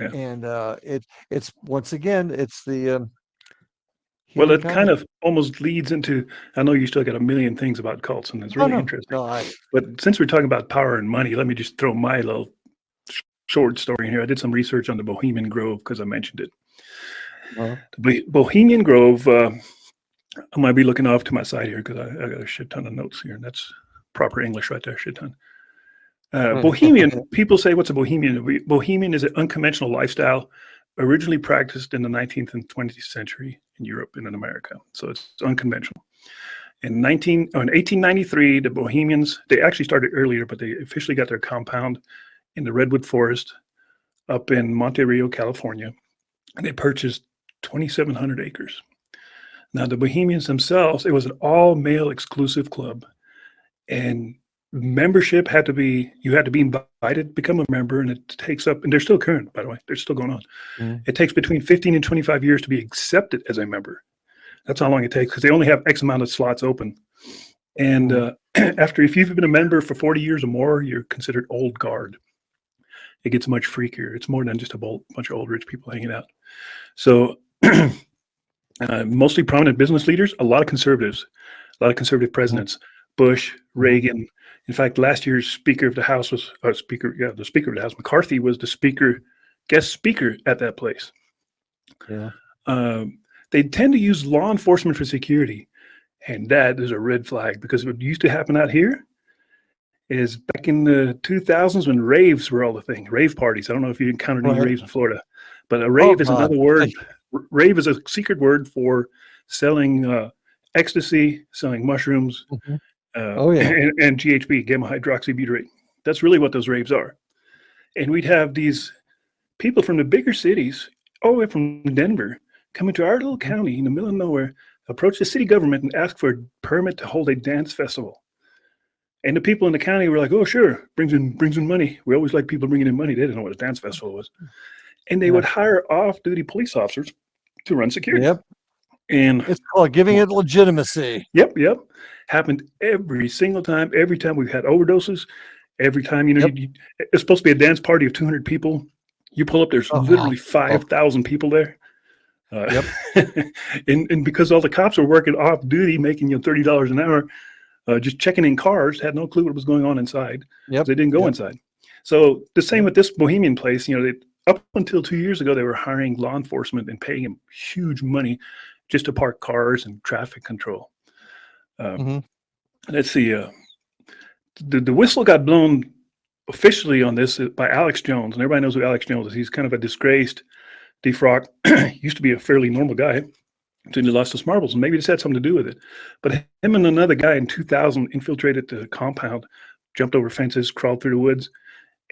yeah. And it's once again, it's the Well, it kind humankind. of almost leads into. I know you still got a million things about cults, and it's Oh really no, interesting. no, But since we're talking about power and money, let me just throw my little short story in here. I did some research on the Bohemian Grove because I mentioned it. uh, The Bohemian Grove. I might be looking off to my side here because I got a shit ton of notes here, and that's proper English right there, shit ton. Bohemian, people say, what's a bohemian? Bohemian is an unconventional lifestyle originally practiced in the 19th and 20th century in Europe and in America. So it's unconventional. In 1893, the Bohemians, they actually started earlier, but they officially got their compound in the Redwood Forest up in Monte Rio, California, and they purchased 2,700 acres. Now, the Bohemians themselves, it was an all-male exclusive club, and membership had to be, you had to be invited to become a member, and it takes up, and they're still current, by the way, they're still going on. mm, It takes between 15 and 25 years to be accepted as a member. That's how long it takes because they only have X amount of slots open. And mm, if you've been a member for 40 years or more, you're considered old guard. It gets much freakier. It's more than just a bunch of old rich people hanging out. So mostly prominent business leaders, a lot of conservatives, a lot of conservative mm, presidents, Bush, mm, Reagan. In fact, last year's Speaker of the House was the Speaker of the House. McCarthy was the guest speaker at that place. yeah. They tend to use law enforcement for security, and that is a red flag because what used to happen out here is back in the 2000s when raves were all the thing, rave parties. I don't know if you encountered any Right. raves in Florida, but a Oh rave is God. another word. Rave is a secret word for selling ecstasy, selling mushrooms, Mhm. Oh yeah. and GHB, gamma hydroxybutyrate. That's really what those raves are. And we'd have these people from the bigger cities, all the way from Denver, come into our little Mhm. county in the middle of nowhere, approach the city government and ask for a permit to hold a dance festival. And the people in the county were like, "Oh, sure, brings in money. We always like people bringing in money." They didn't know what a dance festival was, and they would Yeah. hire off-duty police officers to run security. Yep. And It's called giving it legitimacy. yep, happened every single time. Every time we've had overdoses. Every time Yep. it's supposed to be a dance party of 200 people. You pull up, there's Oh, literally oh, 5,000 people there. Uh, yep. and because all the cops were working off duty, making $30 an hour, just checking in cars, had no clue what was going on inside because Yep. they didn't go Yep. inside. So the same Yep. with this Bohemian place. Up until 2 years ago, they were hiring law enforcement and paying them huge money just to park cars and traffic control. Um, Hmm. let's see. The whistle got blown officially on this by Alex Jones, and everybody knows who Alex Jones is. He's kind of a disgraced, defrocked, used to be a fairly normal guy until he lost his marbles, and maybe this had something to do with it. But him and another guy in 2000 infiltrated the compound, jumped over fences, crawled through the woods,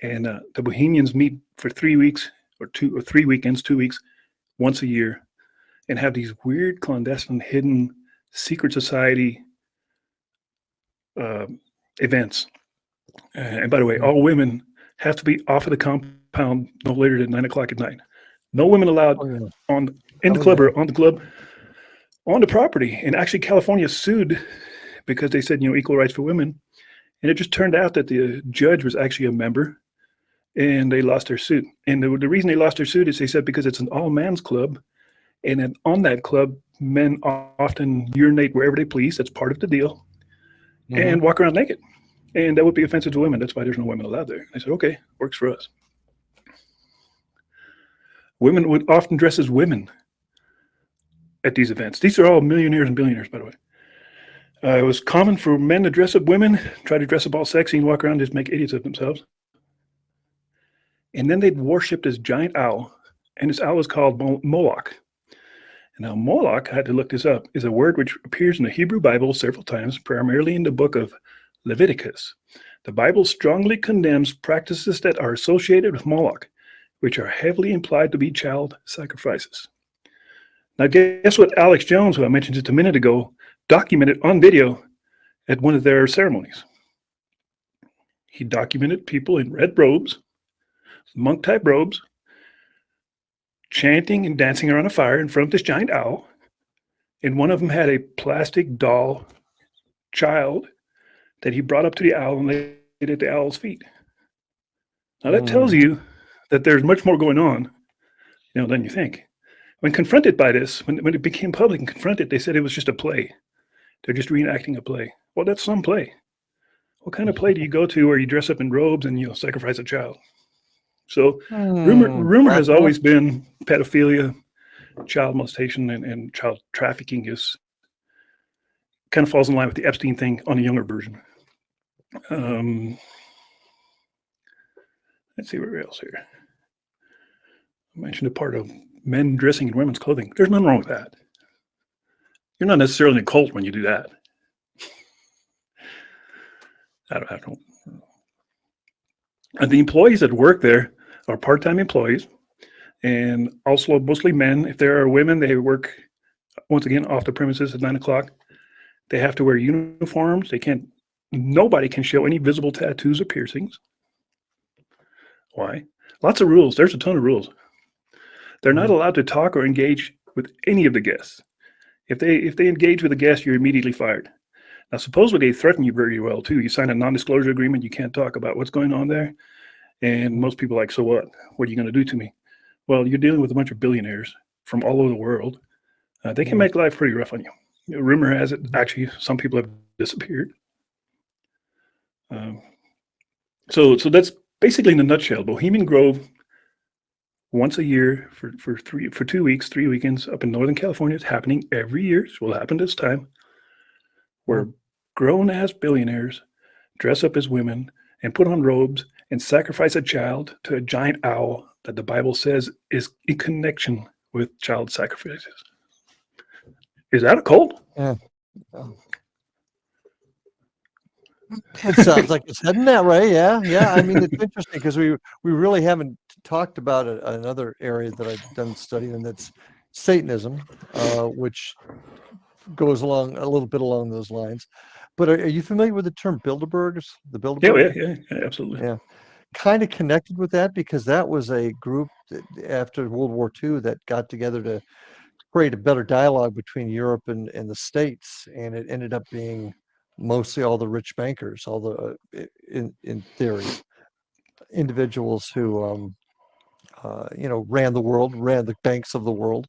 and the Bohemians meet for 3 weeks or 3 weekends, 2 weeks, once a year, and have these weird, clandestine, hidden, secret society events. And by the way, all women have to be off of the compound no later than 9 o'clock at night. No women allowed Oh, yeah. in the Oh, club yeah. or on the club on the property. And actually, California sued because they said, equal rights for women. And it just turned out that the judge was actually a member, and they lost their suit. And the reason they lost their suit is they said because it's an all-man's club, and then on that club, men often urinate wherever they please. That's part of the deal, and walk around naked. And that would be offensive to women. That's why there's no women allowed there. I said, okay, works for us. Women would often dress as women at these events. These are all millionaires and billionaires, by the way. It was common for men to dress up women, try to dress up all sexy and walk around and just make idiots of themselves. And then they'd worship this giant owl, and this owl is called Moloch. And now Moloch, I had to look this up, is a word which appears in the Hebrew Bible several times, primarily in the book of Leviticus. The Bible strongly condemns practices that are associated with Moloch, which are heavily implied to be child sacrifices. Now, guess what Alex Jones, who I mentioned just a minute ago, documented on video at one of their ceremonies. He documented people in red robes, monk-type robes, chanting and dancing around a fire in front of this giant owl. And one of them had a plastic doll child that he brought up to the owl and laid it at the owl's feet. Now, that tells you that there's much more going on, than you think. When confronted by this, when it became public and confronted, they said it was just a play. They're just reenacting a play. Well, that's some play. What kind of play do you go to where you dress up in robes and sacrifice a child? So rumor has always been pedophilia, child molestation, and child trafficking is kind of falls in line with the Epstein thing on a younger version. Let's see where else here. I mentioned a part of men dressing in women's clothing. There's nothing wrong with that. You're not necessarily in a cult when you do that. I don't. And the employees that work there are part-time employees, and also mostly men. If there are women, they work once again off the premises at 9 o'clock. They have to wear uniforms. Nobody can show any visible tattoos or piercings. Why? Lots of rules. There's a ton of rules. They're not allowed to talk or engage with any of the guests. If they engage with a guest, you're immediately fired. Now, supposedly they threaten you very well too. You sign a non-disclosure agreement. You can't talk about what's going on there. And most people are like, so what? What are you going to do to me? Well, you're dealing with a bunch of billionaires from all over the world. They can make life pretty rough on you. Rumor has it, actually, some people have disappeared. So that's basically in a nutshell. Bohemian Grove, once a year for 2 weeks, 3 weekends up in Northern California. It's happening every year. So it will happen this time. Where grown-ass billionaires dress up as women and put on robes and sacrifice a child to a giant owl that the Bible says is in connection with child sacrifices. Is that a cult? Yeah. It sounds like it's heading that way. Yeah. I mean, it's interesting because we really haven't talked about another area that I've done study, and that's Satanism, which goes along a little bit along those lines. But are you familiar with the term Bilderbergs? The Bilderberg? Yeah, absolutely. Yeah. Kind of connected with that because that was a group that, after World War II, that got together to create a better dialogue between Europe and the States, and it ended up being mostly all the rich bankers, all the in theory, individuals who ran the world, ran the banks of the world.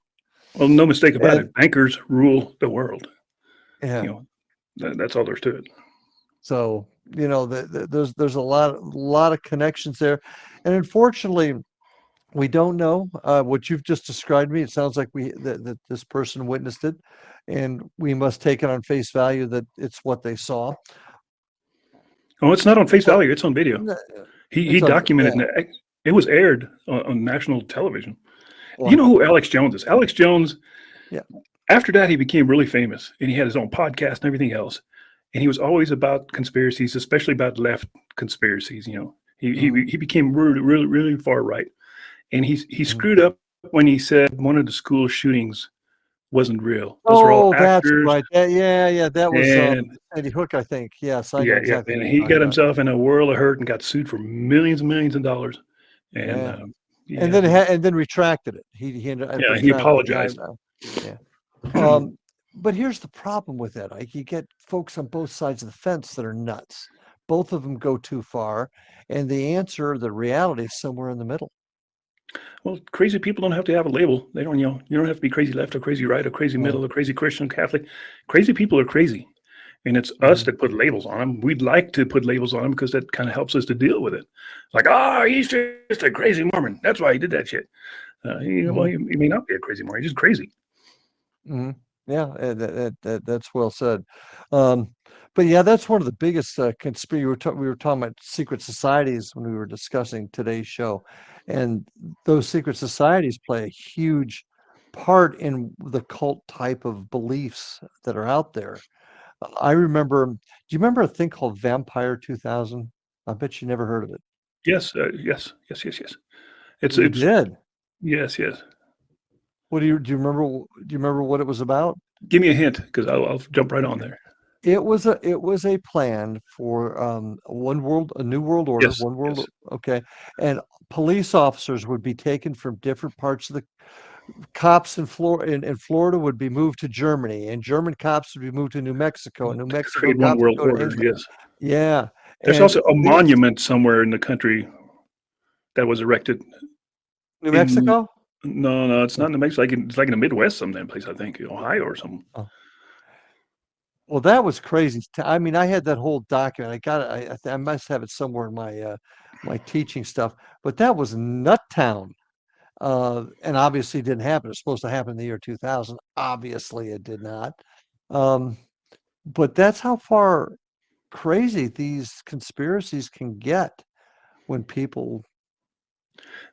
Well, no mistake about it. Bankers rule the world. Yeah. That's all there's to it. So there's a lot of connections there, and unfortunately, we don't know what you've just described to me. It sounds like that this person witnessed it, and we must take it on face value that it's what they saw. Oh, it's not on face value. It's on video. He documented it. It was aired on national television. Wow. You know who Alex Jones is? Alex Jones, after that, he became really famous, and he had his own podcast and everything else. and he was always about conspiracies, especially about left conspiracies. You know, Mm, he became really, really, really far right, and he mm. screwed up when he said one of the school shootings wasn't real. Those are all Oh, that's actors, right. Yeah. That was and Sandy Hook, I think. Yes, I know yeah, yeah, exactly and what he you're talking got about. himself in a whirl of hurt and got sued for millions and millions of dollars. And Yeah, yeah, he and then retracted it. He ended up yeah he retracting it. Yeah, I apologized. know. Yeah. Um, but here's the problem with that. Like, you get folks on both sides of the fence that are nuts. Both of them go too far, and the answer, the reality, is somewhere in the middle. Well, crazy people don't have to have a label. They don't, you don't have to be crazy left or crazy right or crazy Uh, middle or crazy Christian, Catholic. Crazy people are crazy. And it's us mhm, that put labels on them. We'd like to put labels on them because that kind of helps us to deal with it. Like, oh, he's just a crazy Mormon. That's why he did that shit. Well, mhm, he may not be a crazy Mormon. He's just crazy. mhm. Yeah, that's well said. Um, but yeah, that's one of the biggest conspiracy. We were talking about secret societies when we were discussing today's show, and those secret societies play a huge part in the cult type of beliefs that are out there. I remember. Do you remember a thing called Vampire 2000? I bet you never heard of it. Yes, yes. You It's did. yes, yes. What do you remember what it was about? Give me a hint because I'll jump right on there. It was a plan for a new world order, Yes, one world, yes. okay, and police officers would be taken from different parts of the cops in Florida would be moved to Germany, and German cops would be moved to New Mexico, and New To Mexico create one cops would world go to order. England. Yes. Yeah, There's and also a this monument somewhere in the country that was erected New in. Mexico. No, no, it's not in New Mexico. It's like in the Midwest, some place. I think Ohio or something. Oh, well, that was crazy. I mean, I had that whole document. I got it. I must have it somewhere in my teaching stuff. But that was nut town. And obviously it didn't happen. It was supposed to happen in the year 2000. Obviously it did not. Um, but that's how far crazy these conspiracies can get when people,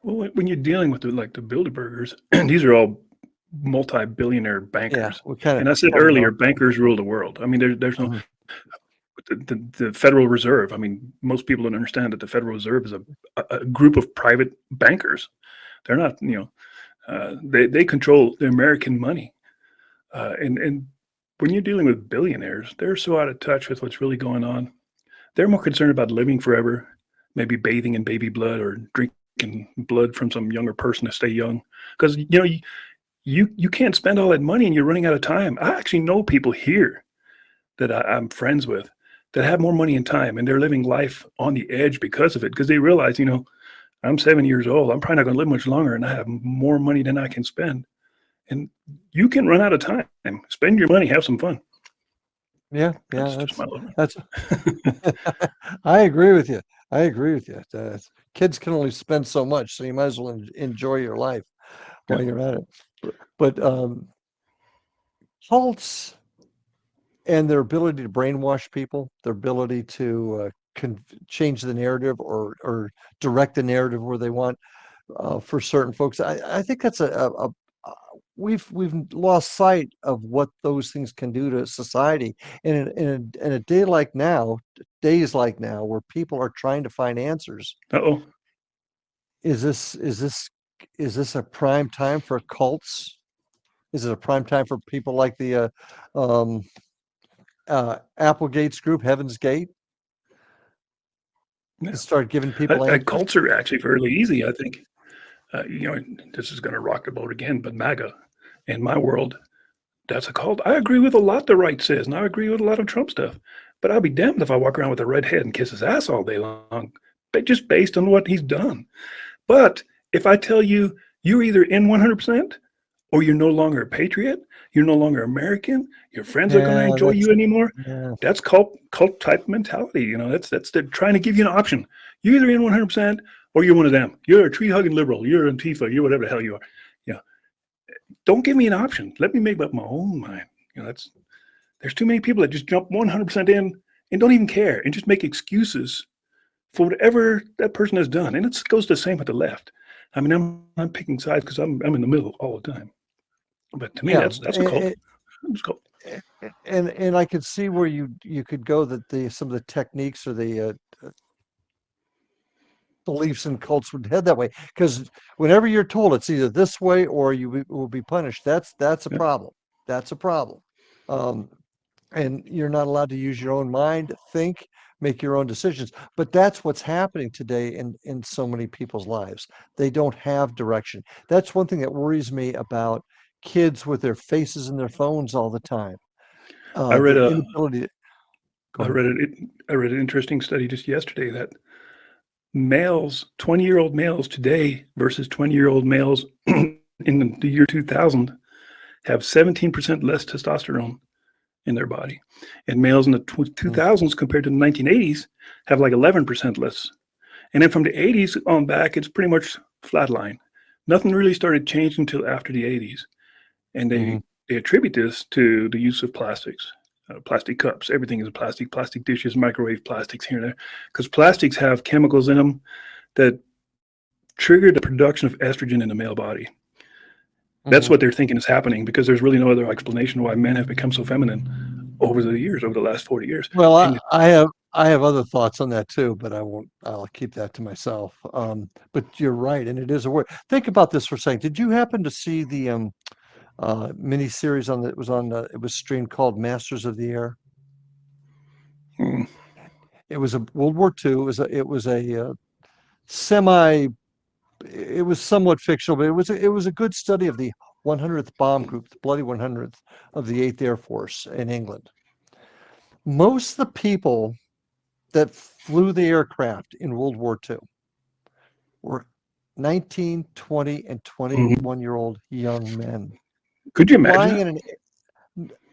Well, when you're dealing with like the Bilderbergers, and these are all multi-billionaire yeah, bankers. we kind of And I said kind of know. earlier, bankers rule the world. I mean, there's no Mhm. the Federal Reserve. I mean, most people don't understand that the Federal Reserve is a group of private bankers. They're not, they control the American money. And when you're dealing with billionaires, they're so out of touch with what's really going on. They're more concerned about living forever, maybe bathing in baby blood or drinking blood from some younger person to stay young. Because you can't spend all that money and you're running out of time. I actually know people here that I'm friends with that have more money and time, and they're living life on the edge because of it. Because they realize, I'm 7 years old. I'm probably not going to live much longer, and I have more money than I can spend. And you can run out of time. Spend your money, have some fun. Yeah, That's just my little. that's, I agree with you. I agree with you. Kids can only spend so much, so you might as well enjoy your life Yeah. while you're at it. But cults and their ability to brainwash people, their ability to change the narrative or direct the narrative where they want for certain folks. I think that's a we've lost sight of what those things can do to society. And in a day like now, days like now, where people are trying to find answers, Uh-oh. is this is this is this a prime time for cults? Is it a prime time for people like the um, Applegate's group, Heaven's Gate, Yeah. to start giving people answers? Cults are actually fairly easy, I think. This is going to rock the boat again, but MAGA in my world, that's a cult. I agree with a lot the right says, and I agree with a lot of Trump stuff. But I'll be damned if I walk around with a red head and kiss his ass all day long, but just based on what he's done. But if I tell you you're either in 100% or you're no longer a patriot, you're no longer American, your friends are going to Yeah, enjoy you anymore. yeah. That's cult type mentality. That's they're trying to give you an option. You're either in 100% or you're one of them. You're a tree hugging liberal. You're Antifa. You're whatever the hell you are. Yeah. Don't give me an option. Let me make up my own mind. There's too many people that just jump 100% in and don't even care and just make excuses for whatever that person has done. And it goes the same with the left. I mean, I'm picking sides because I'm in the middle all the time. But to me, Yeah, that's a cult. It's a cult. And I could see where you could go that some of the techniques or the beliefs and cults would head that way because whenever you're told it's either this way or will be punished, that's a Yeah. problem. That's a problem. Um, and you're not allowed to use your own mind, think, make your own decisions. But that's what's happening today in so many people's lives. They don't have direction. That's one thing that worries me about kids with their faces in their phones all the time. I read The a inability to go I ahead. read I read an interesting study just yesterday that males, 20-year-old males today versus 20-year-old males in the year 2000 have 17% less testosterone in their body. And males in the Mm, 2000s compared to the 1980s have like 11% less. And then from the 80s on back, it's pretty much flatline. Nothing really started changing until after the 80s. And mhm, they attribute this to the use of plastics, plastic cups. Everything is plastic dishes, microwave plastics here and there, because plastics have chemicals in them that trigger the production of estrogen in the male body. That's mhm. what they're thinking is happening because there's really no other explanation why men have become so feminine over the years, over the last 40 years. Well, And I have other thoughts on that too, but I won't. I'll keep that to myself. But you're right, and it is a word. Think about this for a second. Did you happen to see the mini series on that was on? It was streamed called Masters of the Air. mm, It was a World War II. It was a semi. It was somewhat fictional, but it was a good study of the 100th Bomb Group, the Bloody 100th of the 8th Air Force in England. Most of the people that flew the aircraft in World War II were 19, 20, and mhm. 21-year-old young men Could you imagine flying that? in an.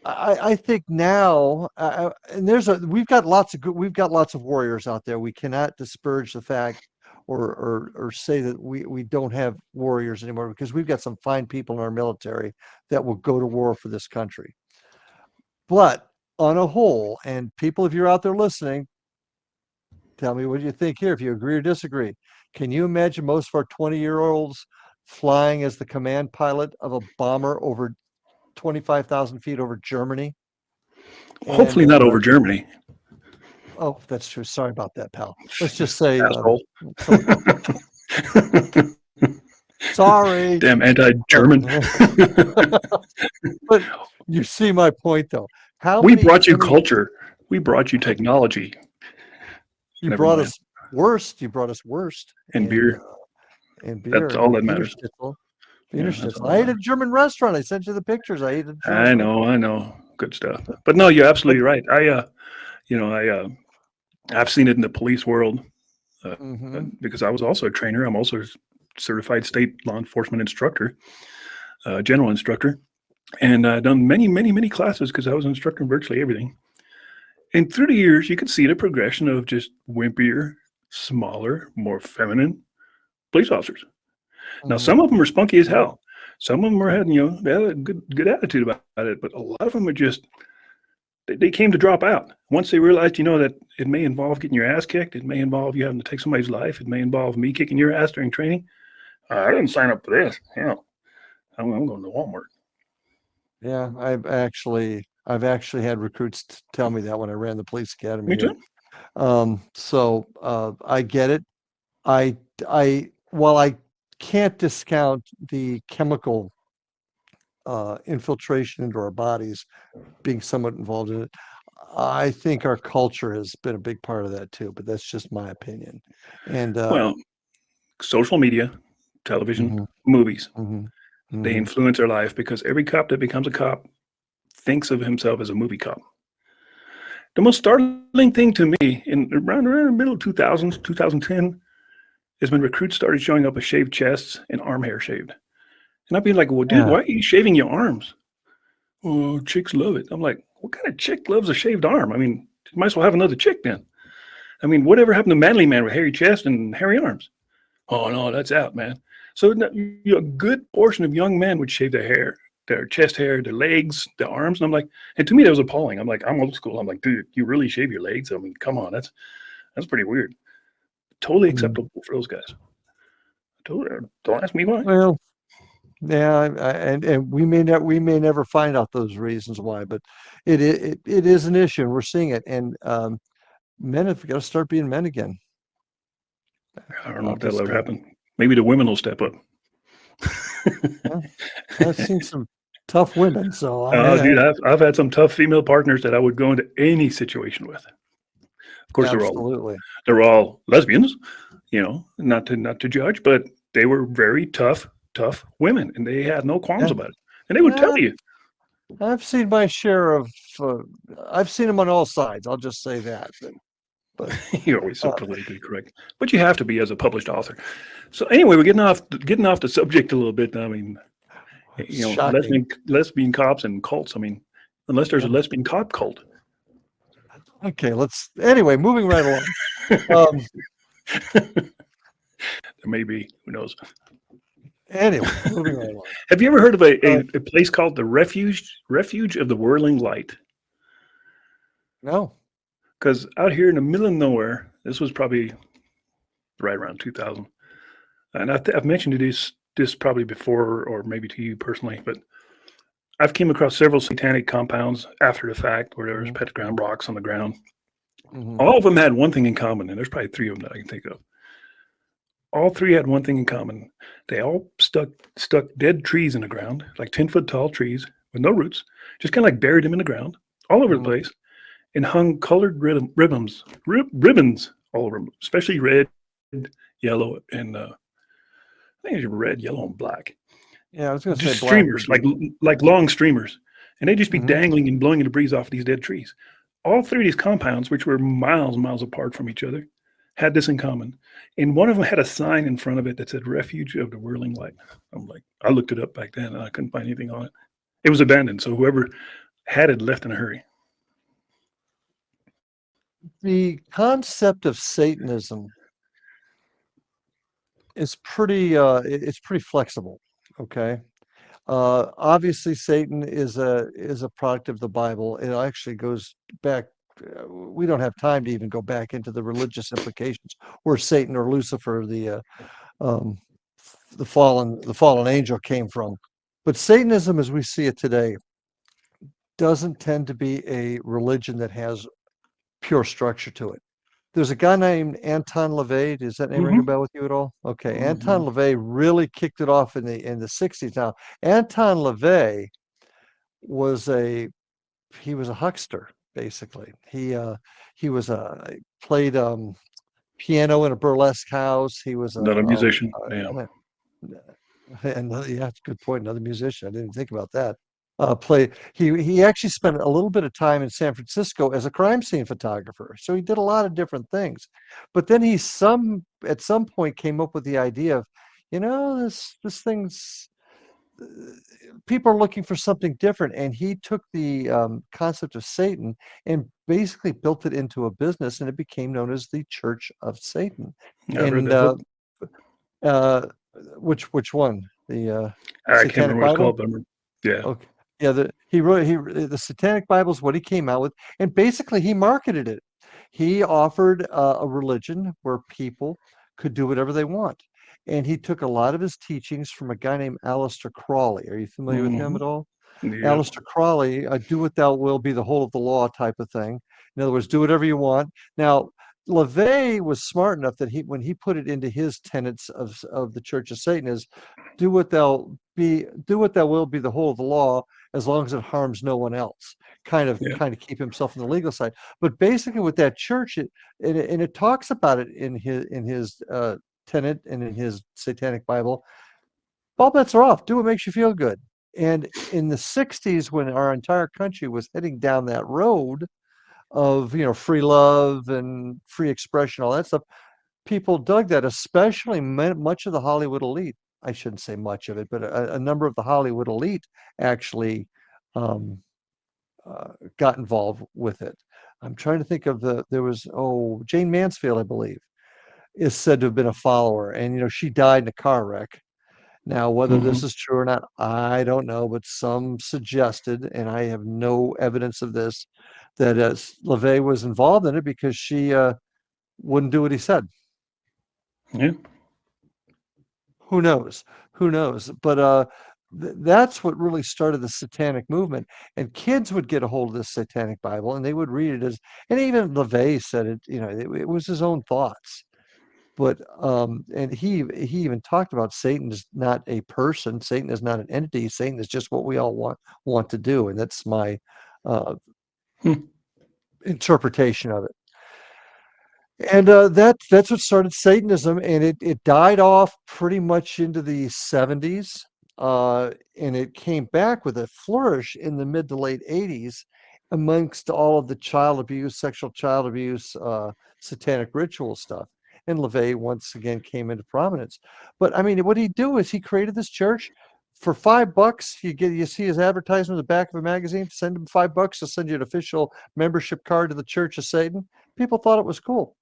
I think now, and we've got lots of warriors out there. We cannot disparage the fact or say that we don't have warriors anymore because we've got some fine people in our military that will go to war for this country. But on a whole, and people, if you're out there listening, tell me what you think here, if you agree or disagree. Can you imagine most of our 20-year-olds flying as the command pilot of a bomber over 25,000 feet over Germany? And Hopefully not over Germany, oh, that's true. Sorry about that, pal. Let's just say asshole. some. Sorry, Damn but anti-German. but you see my point, though. How We many? brought you How many? culture. We brought you technology. You Never brought mind. us worst. You brought us worst, And beer. and beer That's all and that Wiener matters. Schnitzel. Wiener Yeah, that's Schnitzel. all I that ate at matters. a German restaurant. I sent you the pictures. I ate at a German I restaurant. know, I know. Good stuff. But no, you're But absolutely right. You know, I've seen it in the police world uh, hmm because I was also a trainer. I'm also a certified state law enforcement instructor, general instructor, and I've done many classes because I was instructing virtually everything. And through the years, you could see the progression of just wimpier, smaller, more feminine police officers. Now, hmm some of them are spunky as hell. Some of them are having, they had a good attitude about it, but a lot of them are just they came to drop out once they realized, that it may involve getting your ass kicked. It may involve you having to take somebody's life. It may involve me kicking your ass during training. I didn't sign up for this. I'm going to Walmart. Yeah, I've actually had recruits tell me that when I ran the police academy Me here. too. So I get it. While I can't discount the chemical infiltration into our bodies being somewhat involved in it, I think our culture has been a big part of that too. But that's just my opinion. And Well, social media, television, mhm, movies, mhm, they mhm. influence our life because every cop that becomes a cop thinks of himself as a movie cop. The most startling thing to me in around the middle of 2000s, 2010, is when recruits started showing up with shaved chests and arm hair shaved. And I'd be like, well, dude, Yeah. why are you shaving your arms? Oh, chicks love it. I'm like, what kind of chick loves a shaved arm? I mean, you might as well have another chick then. I mean, whatever happened to manly man with hairy chest and hairy arms? Oh, no, that's out, man. So a good portion of young men would shave their hair, their chest hair, their legs, their arms. And I'm like, and to me, that was appalling. I'm like, I'm old school. I'm like, dude, you really shave your legs? I mean, come on, that's pretty weird. Totally Mm. acceptable for those guys. Totally, don't ask me why. Well, Yeah, and we may never find out those reasons why, but it is an issue, and we're seeing it. And men have got to start being men again. I don't know if that'll ever Obviously, happen. Maybe the women will step up. yeah, I've seen some tough women, so Oh, I dude, I've had some tough female partners that I would go into any situation with. Of course, absolutely. they're all lesbians, not to judge, but they were very tough women, and they had no qualms Yeah, about it, and they would tell yeah, you. I've seen my share of. Uh, I've seen them on all sides. I'll just say that. But You're always so uh, politically correct, but you have to be as a published author. So anyway, we're getting off the subject a little bit. I mean, shocking. lesbian cops and cults. I mean, unless there's a Yeah. lesbian cop cult. Okay, let's. Anyway, moving right along. There Um, may be. Who knows? anyway, moving right along. Have you ever heard of a, Uh, a, a place called the Refuge of the Whirling Light? no. Because out here in the middle of nowhere, this was probably right around 2000, and I've mentioned this probably before, or maybe to you personally, but I've came across several satanic compounds after the fact where there was Hmm. pentagram rocks on the ground. Hmm. All of them had one thing in common, and there's probably three of them that I can think of. All three had one thing in common. They all stuck dead trees in the ground, like 10-foot tall trees with no roots, just kind of like buried them in the ground all over the Hmm. place, and hung colored ribbons all over them, especially red, yellow, and I think it's red, yellow, and black. Yeah, I was going to say Just black streamers, would like be. like long streamers, and they'd just be Hmm. dangling and blowing the breeze off these dead trees. All three of these compounds, which were miles and miles apart from each other, had this in common. And one of them had a sign in front of it that said "Refuge of the Whirling Light." I'm like, I looked it up back then, and I couldn't find anything on it. It was abandoned, so whoever had it left in a hurry. The concept of Satanism is it's pretty flexible. Okay. Obviously, Satan is a product of the Bible. It actually goes back. We don't have time to even go back into the religious implications, where Satan or Lucifer, um, the fallen angel, came from. But Satanism, as we see it today, doesn't tend to be a religion that has pure structure to it. There's a guy named Anton LaVey. Does that name ring a Mm-hmm. bell with you at all? Okay, Mm-hmm. Anton LaVey really kicked it off in the 60s. Now, Anton LaVey was a he was a huckster, basically. He was a played piano in a burlesque house. He was Not a musician. Yeah. uh, and yeah, that's a good point. Another musician. I didn't think about that. Play he actually spent a little bit of time in San Francisco as a crime scene photographer. So he did a lot of different things. But then he some at some point came up with the idea of, this thing's uh, people are looking for something different, and he took the concept of Satan and basically built it into a business, and it became known as the Church of Satan. Yeah, I've read And that book. uh, which one? The I can't remember Satanic what it's Bible? called, but yeah. Okay. Yeah, the Satanic Bible is what he came out with, and basically he marketed it. He offered a religion where people could do whatever they want, and he took a lot of his teachings from a guy named Aleister Crowley. Are you familiar with him Mm-hmm. at all? Yep. Aleister Crowley, do what thou will be the whole of the law type of thing. In other words, do whatever you want. Now, LaVey was smart enough that when he put it into his tenets of the Church of Satan, is do what thou will be the whole of the law, as long as it harms no one else. Yeah. Kind of keep himself on the legal side. But basically, with that church, it talks about it in his tenet and in his Satanic Bible. All bets are off. Do what makes you feel good. And in the 60s, when our entire country was heading down that road of, free love and free expression, all that stuff, people dug that, especially much of the Hollywood elite. I shouldn't say much of it, but a number of the Hollywood elite actually um, got involved with it. I'm trying to think of there was, Jane Mansfield, I believe, is said to have been a follower. And, she died in a car wreck. Now, whether Mm-hmm. this is true or not, I don't know, but some suggested, and I have no evidence of this, that LaVey was involved in it because she wouldn't do what he said. Yeah. Who knows? Who knows? But that's what really started the satanic movement. And kids would get a hold of this satanic Bible and they would read it as, and even LaVey said it, it was his own thoughts. But and he even talked about Satan is not a person, Satan is not an entity, Satan is just what we all want to do, and that's my uh, Hmm. interpretation of it. And that's what started Satanism, and it died off pretty much into the 70s, and it came back with a flourish in the mid to late 80s amongst all of the child abuse, sexual child abuse, satanic ritual stuff. And LaVey once again came into prominence. But I mean, what he'd do is he created this church for $5. You see his advertisement in the back of a magazine. Send him $5 to send you an official membership card to the Church of Satan. People thought it was cool.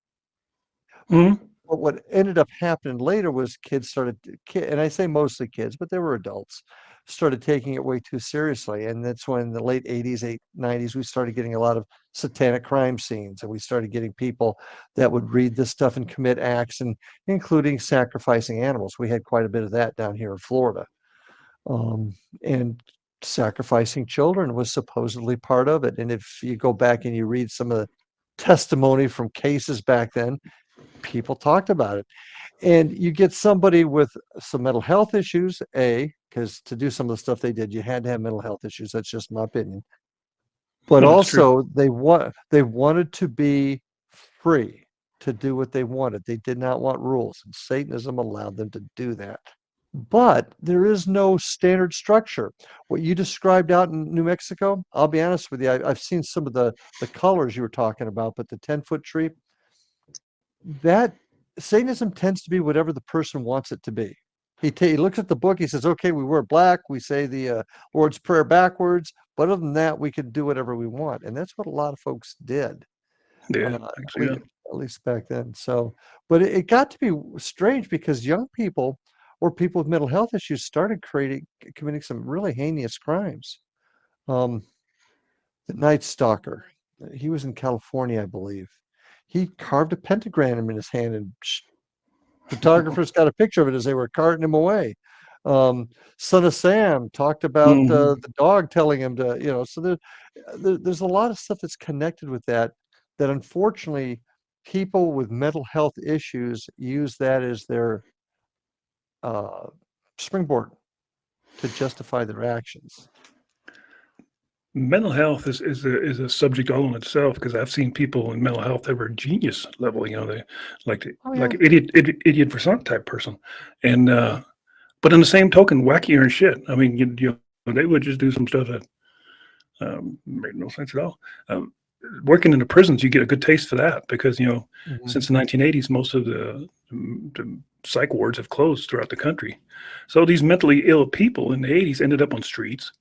Hmm. But what ended up happening later was kids started, and I say mostly kids, but they were adults, started taking it way too seriously. And that's when in the late 80s, 90s, we started getting a lot of satanic crime scenes. And we started getting people that would read this stuff and commit acts, and including sacrificing animals. We had quite a bit of that down here in Florida. Um, and sacrificing children was supposedly part of it. And if you go back and you read some of the testimony from cases back then, people talked about it. And you get somebody with some mental health issues, because to do some of the stuff they did, you had to have mental health issues. That's just my opinion. But Well, that's true. also they wanted to be free to do what they wanted. They did not want rules, and Satanism allowed them to do that. But there is no standard structure. What you described out in New Mexico, I'll be honest with you, I've seen some of the colors you were talking about, but the 10-foot tree, that Satanism tends to be whatever the person wants it to be. He looks at the book. He says, "Okay, we wear black. We say the Lord's Prayer backwards. But other than that, we can do whatever we want." And that's what a lot of folks did, Yeah, at actually, least, yeah. at least back then. So, but it got to be strange because young people or people with mental health issues started committing some really heinous crimes. Um, the Night Stalker, he was in California, I believe. He carved a pentagram in his hand and photographers got a picture of it as they were carting him away. Um, Son of Sam talked about Hmm. the dog telling him to, so there's a lot of stuff that's connected with that, that unfortunately people with mental health issues use that as their uh, springboard to justify their actions. Mental health is a subject all in itself because I've seen people in mental health that were genius level. They Oh like yeah. an idiot for some type person, and but on the same token, wackier and shit. I mean, they would just do some stuff that made no sense at all. Um, Working in the prisons, you get a good taste for that because Mhm. since the 1980s, most of the psych wards have closed throughout the country. So these mentally ill people in the 80s ended up on streets.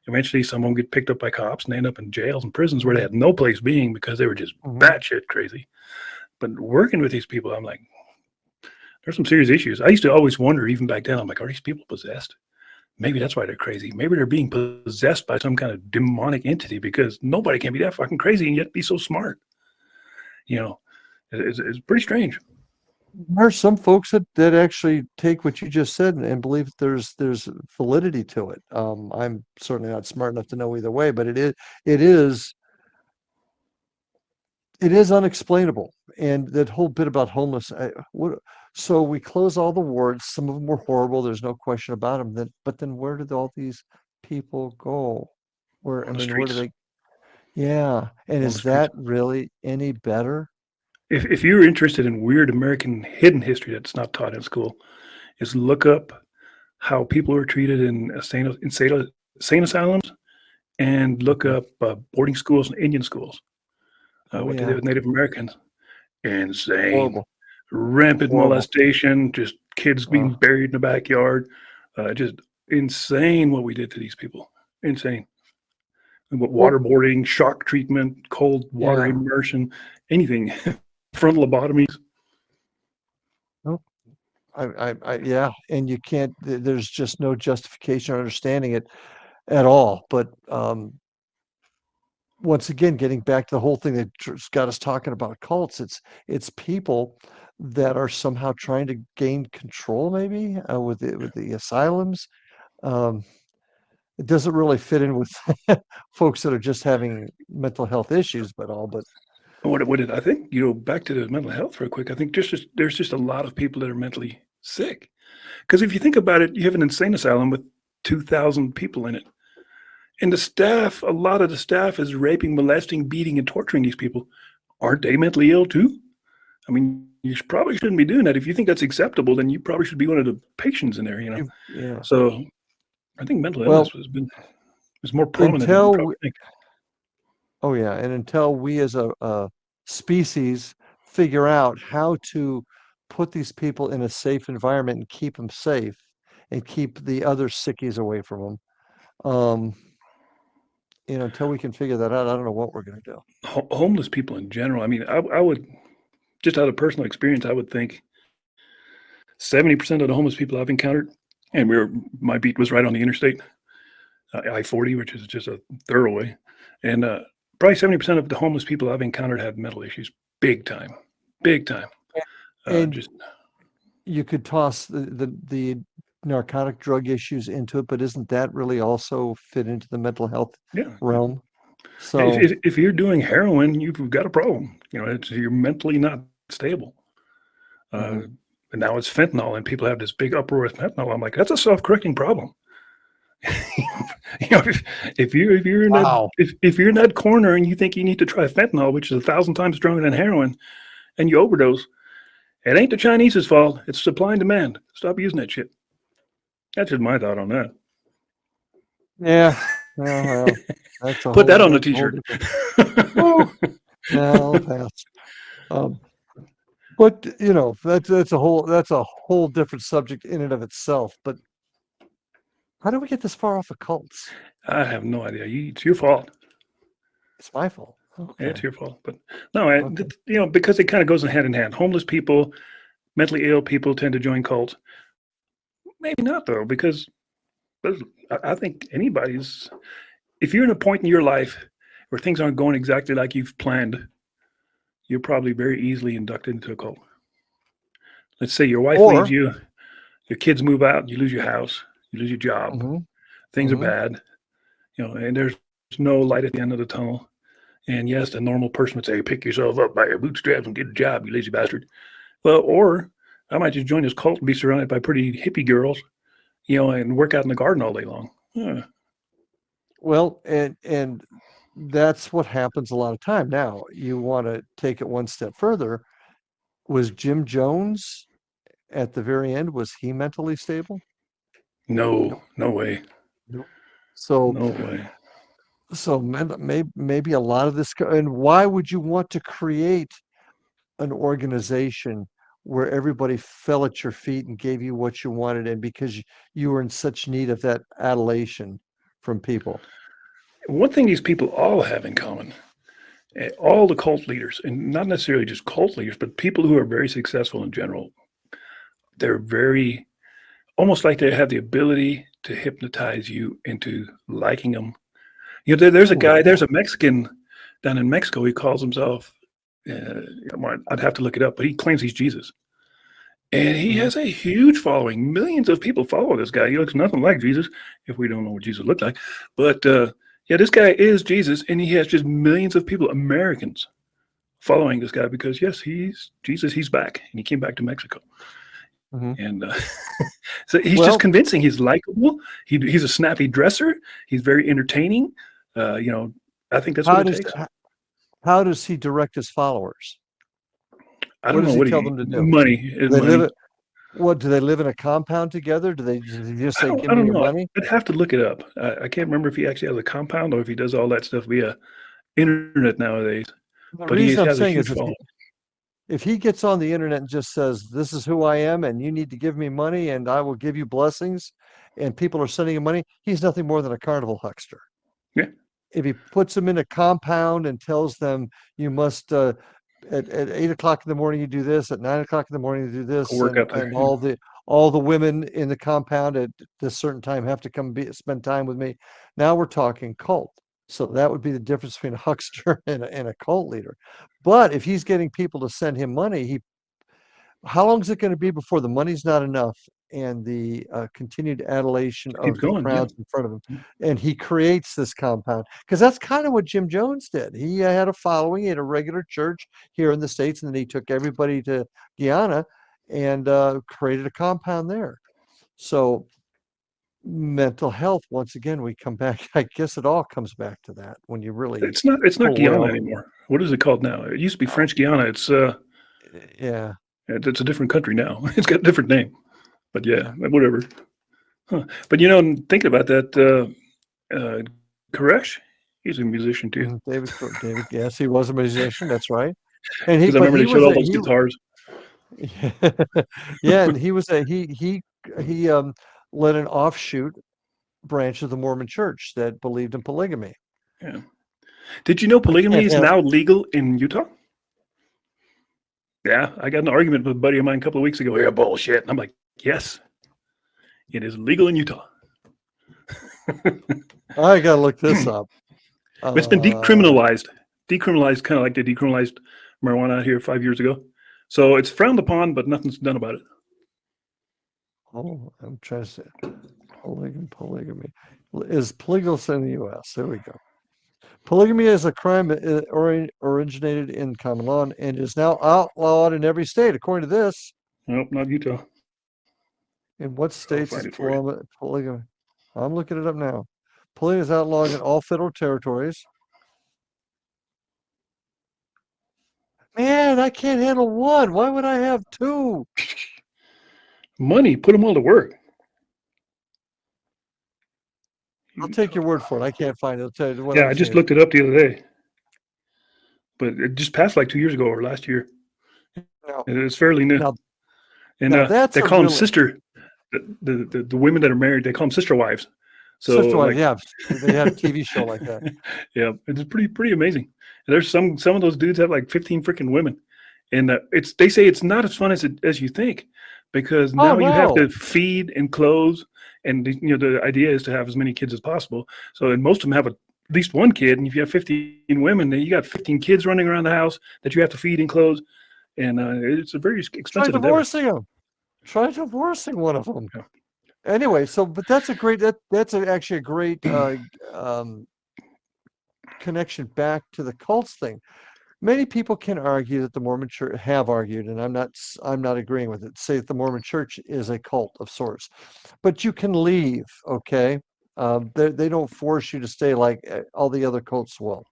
Eventually, some of them get picked up by cops and they end up in jails and prisons where they Mhm. had no place being because they were just Mhm. batshit crazy. But working with these people, I'm like, there's some serious issues. I used to always wonder, even back then, I'm like, are these people possessed? Maybe that's why they're crazy. Maybe they're being possessed by some kind of demonic entity because nobody can be that fucking crazy and yet be so smart. You know, it's pretty strange. There are some folks that actually take what you just said and believe that there's validity to it. I'm certainly not smart enough to know either way, but it is it is unexplainable. And that whole bit about homeless, so we close all the wards. Some of them were horrible. There's no question about them. But then where did all these people go? On the Where do streets. they? Yeah. And On the is streets. that really any better? If you're interested in weird American hidden history that's not taught in school, is look up how people were treated in insane asylums and look Mhm. up boarding schools and Indian schools. Oh What they did yeah. with Native Americans. Insane. Horrible. Rampant Horrible. molestation, just kids being Uh, buried in the backyard. Just insane what we did to these people. Insane. well, Waterboarding, shock treatment, cold water yeah. immersion, anything. Frontal lobotomies. No, yeah, and you can't. There's just no justification or understanding it at all. But once again, getting back to the whole thing that got us talking about cults, it's people that are somehow trying to gain control, maybe with the asylums. Um, it doesn't really fit in with folks that are just having mental health issues, but What did I think? Back to the mental health real quick. I think there's just a lot of people that are mentally sick. Because if you think about it, you have an insane asylum with 2,000 people in it, and the staff, a lot of the staff is raping, molesting, beating, and torturing these people. Aren't they mentally ill too? I mean, you probably shouldn't be doing that. If you think that's acceptable, then you probably should be one of the patients in there. yeah. So I think mental illness Well, is more prominent than you until probably think. oh yeah, and until we as a species figure out how to put these people in a safe environment and keep them safe and keep the other sickies away from them, um, until we can figure that out, I don't know what we're gonna do. Homeless people in general. I mean, I would just out of personal experience, I would think 70% of the homeless people I've encountered, and my beat was right on the interstate, I-40, which is just a thoroughway, and probably 70% of the homeless people I've encountered have mental issues, big time, big time. And Just you could toss the narcotic drug issues into it, but isn't that really also fit into the mental health yeah. realm? If, So, if, if you're doing heroin, you've got a problem. You're mentally not stable. Uh, mhm. and now it's fentanyl, and people have this big uproar with fentanyl. I'm like, that's a self-correcting problem. If you're in that Wow. if you're in that corner and you think you need to try fentanyl, which is 1,000 times stronger than heroin, and you overdose, it ain't the Chinese's fault. It's supply and demand. Stop using that shit. That's just my thought on that. Yeah. Well, Put that on a that's a whole t-shirt. different. Woo. Yeah, I'll pass. Um, but that's a whole different subject in and of itself. But how do we get this far off of cults? I have no idea. It's your fault. It's my fault. It's Okay. your fault. But no, Okay. because it kind of goes hand in hand. Homeless people, mentally ill people tend to join cults. Maybe not though, because I think anybody's. If you're in a point in your life where things aren't going exactly like you've planned, you're probably very easily inducted into a cult. Let's say your wife leaves Or, you, your kids move out, you lose your house, you lose your job, hmm things are hmm bad, and there's no light at the end of the tunnel. And yes, the normal person would say, pick yourself up by your bootstraps and get a job, you lazy bastard. Well, or I might just join this cult and be surrounded by pretty hippie girls, and work out in the garden all day long. Yeah. well, and that's what happens a lot of time. Now, you want to take it one step further. Was Jim Jones at the very end, was he mentally stable? No, no way. Nope. So No way. maybe a lot of this, and why would you want to create an organization where everybody fell at your feet and gave you what you wanted, and because you were in such need of that adulation from people? One thing these people all have in common, all the cult leaders, and not necessarily just cult leaders, but people who are very successful in general, they're very, almost like they have the ability to hypnotize you into liking them. Oh yeah. There's a Mexican down in Mexico. He calls himself, uh, I'd have to look it up, but he claims he's Jesus. And he Mhm. has a huge following. Millions of people follow this guy. He looks nothing like Jesus, if we don't know what Jesus looked like. But yeah, this guy is Jesus, and he has just millions of people, Americans, following this guy because, yes, he's Jesus. He's back, and he came back to Mexico. Mhm. And so he's just Well, convincing. He's likable. He's a snappy dresser. He's very entertaining. Uh, you know, I think that's what how it does takes. how does he direct his followers? I What don't does know he what tell he them to do? money Do is they live money. it? What do they live in a compound together? Do they just say, "Give I me don't your know. money"? I'd have to look it up. I can't remember if he actually has a compound or if he does all that stuff via internet nowadays. The But he reason I'm has a saying huge is following. if he gets on the internet and just says, "This is who I am, and you need to give me money, and I will give you blessings," and people are sending him money, he's nothing more than a carnival huckster. Yeah, If he puts them in a compound and tells them you must at 8 o'clock in the morning you do this, at 9 o'clock in the morning you do go this, work out there. and Yeah. all the women in the compound at this certain time have to come spend time with me. Now we're talking cult. So that would be the difference between a huckster and a cult leader. But if he's getting people to send him money, he how long is it going to be before the money's not enough and the continued adulation Keeps of the going. Yeah. crowds in front of him. And he creates this compound because that's kind of what Jim Jones did. He had a following, he had a regular church here in the States, and then he took everybody to Guyana and created a compound there. So mental health, once again, we come back. I guess it all comes back to that when you really It's not pull away Guyana all the. anymore. What is it called now? It used to be Oh, French Guiana. yeah, It's a different country now. It's got a different name. But yeah, yeah. whatever. Huh. But thinking about that, Koresh, he's a musician too. David, yes, he was a musician. That's right. And Because I but remember he they showed was all a those guitars. yeah, and he was a he led an offshoot branch of the Mormon Church that believed in polygamy. Yeah. Did you know I polygamy can't is have. now legal in Utah? Yeah, I got in an argument with a buddy of mine a couple of weeks ago. Yeah, bullshit. And I'm like, yes, it is legal in Utah. I gotta look this up. It's been Uh, decriminalized. Decriminalized, kind of like they decriminalized marijuana out here 5 years ago. So it's frowned upon, but nothing's done about it. oh, I'm trying to say polygamy is polygamous in the U.S. There we go. Polygamy is a crime originated in common law and is now outlawed in every state, according to this. Nope, not Utah. In what I'll states is find it for you. polygamy? I'm looking it up now. Polygamy is outlawed in all federal territories. Man, I can't handle one. Why would I have two? Money, put them all to work. I'll take your Utah. word for it. I can't find it. I'll tell you what Yeah, I'm I just saying. looked it up the other day, but it just passed like 2 years ago or last year. Now, It's fairly new. now, And now that's they a call them real sister. The women that are married, they call them sister wives. So sister wife. like, Yeah, they had a TV show like that. yeah, it's pretty amazing. And there's some of those dudes have like 15 freaking women, and they say it's not as fun as you think, because Oh now you have no! to feed and clothe, and the idea is to have as many kids as possible. So and most of them have at least one kid, and if you have 15 women, then you got 15 kids running around the house that you have to feed and clothe, and it's a very Try expensive endeavor. divorcing them. Try divorcing one of them. Yeah. Anyway, but that's a great actually a great um, connection back to the cults thing. Many people can argue that the Mormon Church have argued, and I'm not agreeing with it. Say that the Mormon Church is a cult of sorts, but you can leave. Okay, they don't force you to stay like all the other cults will.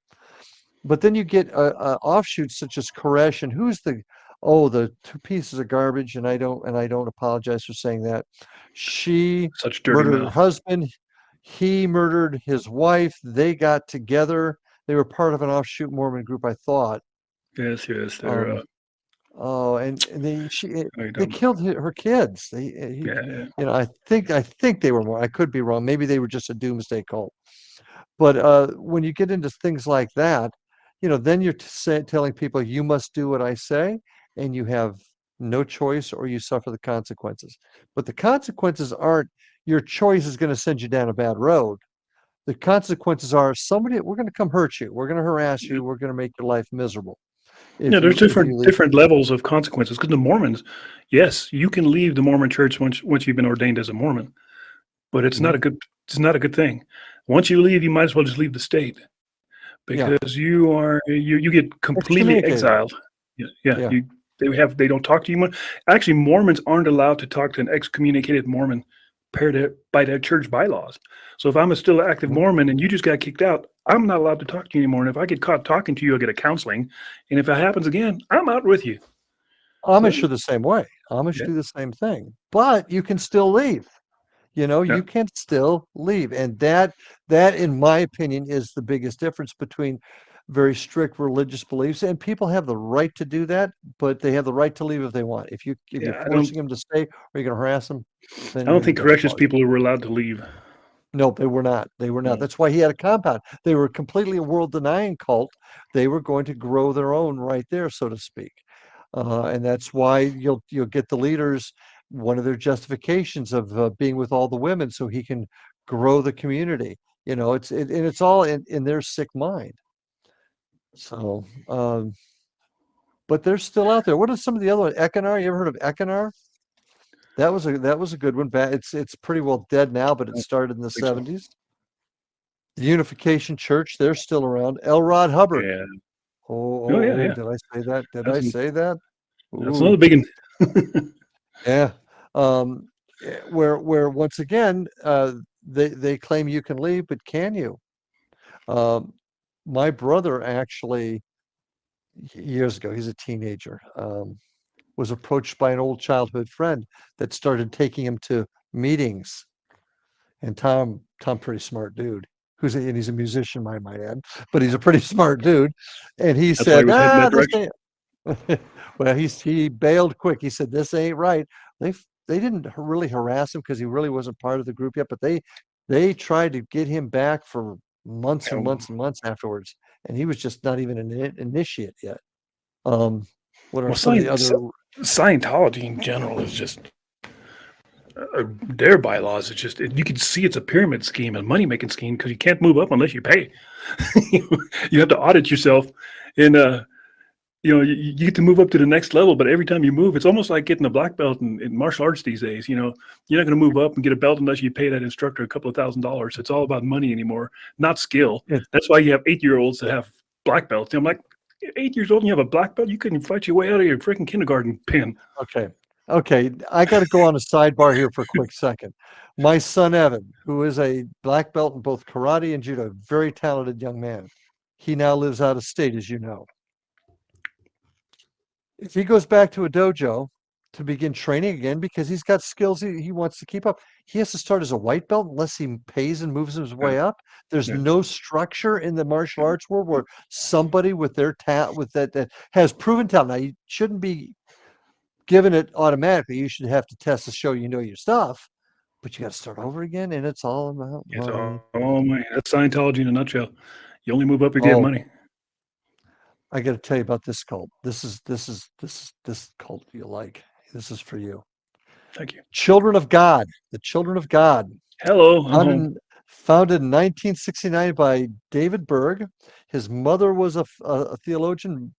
But then you get offshoots such as Koresh, and who's the two pieces of garbage, and I don't apologize for saying that. She Such dirty murdered her mouth. husband. He murdered his wife. They got together. They were part of an offshoot Mormon group, I thought. Yes, they're. Um, oh, and What are you they talking about? killed her kids. Yeah. I think they were more. I could be wrong. Maybe they were just a doomsday cult. But when you get into things like that, then you're telling people you must do what I say, and you have no choice, or you suffer the consequences. But the consequences aren't your choice is going to send you down a bad road. The consequences are we're going to come hurt you. We're going to harass you. We're going to make your life miserable Yeah, there's if you leave. different levels of consequences. Because the Mormons, yes, you can leave the Mormon Church once you've been ordained as a Mormon, but Mhm. it's not a good thing. Once you leave, you might as well just leave the state, Yeah, because you get completely excommunicated. exiled. Yeah, Yeah. they don't talk to you much. Actually, Mormons aren't allowed to talk to an excommunicated Mormon by their church bylaws. So if I'm a still active Mhm. Mormon and you just got kicked out, I'm not allowed to talk to you anymore. And if I get caught talking to you, I'll get a counseling. And if it happens again, I'm out with you. So Amish are the same way. Amish yeah, do the same thing, but you can still leave. yeah, You can still leave, and that, in my opinion, is the biggest difference between very strict religious beliefs, and people have the right to do that, but they have the right to leave if they want. If you're yeah. forcing them to stay or you're going to harass them, I then don't you're in a think different corrections ballgame. people were allowed to leave. No, they were not. They were not. No. That's why he had a compound. They were completely a world denying cult. They were going to grow their own right there, so to speak. And that's why you'll get the leaders. One of their justifications of being with all the women, so he can grow the community. And it's all in their sick mind. So, but they're still out there. What are some of the other ones? Ekinar? You ever heard of Ekinar? that was a good one. It's pretty well dead now, but I it don't started in the think so. 70s. The Unification Church, they're still around. L. Rod Hubbard. Yeah. Oh, Oh oh, yeah, oh, yeah. did I say that? Did I That's say that? that's another Ooh, big one. yeah. Um, where once again, they claim you can leave, but can you? Um, my brother actually years ago, he's a teenager, was approached by an old childhood friend that started taking him to meetings. And Tom, pretty smart dude, and he's a musician, I might add, but he's a pretty smart dude. And he That's why he said, was heading "Ah, that this direction. ain't." Well, he bailed quick. He said, "This ain't right." They didn't really harass him because he really wasn't part of the group yet, but they tried to get him back for months and Um, months and months afterwards, and he was just not even an initiate yet. Um, what are well, some of the other? Scientology in general is just their bylaws. It's just you can see it's a pyramid scheme, a money making scheme because you can't move up unless you pay. You have to audit yourself, and you get to move up to the next level. But every time you move, it's almost like getting a black belt in martial arts these days. You're not going to move up and get a belt unless you pay that instructor a couple of $1,000s. It's all about money anymore, not skill. It, That's why you have 8-year-olds that have black belts. I'm like, 8 years old and you have a black belt? You couldn't fight your way out of your freaking kindergarten pin. okay, okay. I got to go on a sidebar here for a quick second. My son Evan, who is a black belt in both karate and judo, very talented young man. He now lives out of state, as you know. If he goes back to a dojo to begin training again because he's got skills he wants to keep up, he has to start as a white belt unless he pays and moves his Yeah, way up. There's yeah, no structure in the martial yeah. arts world where somebody with their with that has proven talent. Now you shouldn't be given it automatically. You should have to test to show you know your stuff, but you got to start over again, and it's all about It's money. all money. That's Scientology in a nutshell. You only move up if you have Oh, money. I got to tell you about this cult. This cult you like. This is for you. Thank you. Children of God, the Children of God, Hello, I'm founded home. in, founded in 1969 by David Berg. His mother was a theologian.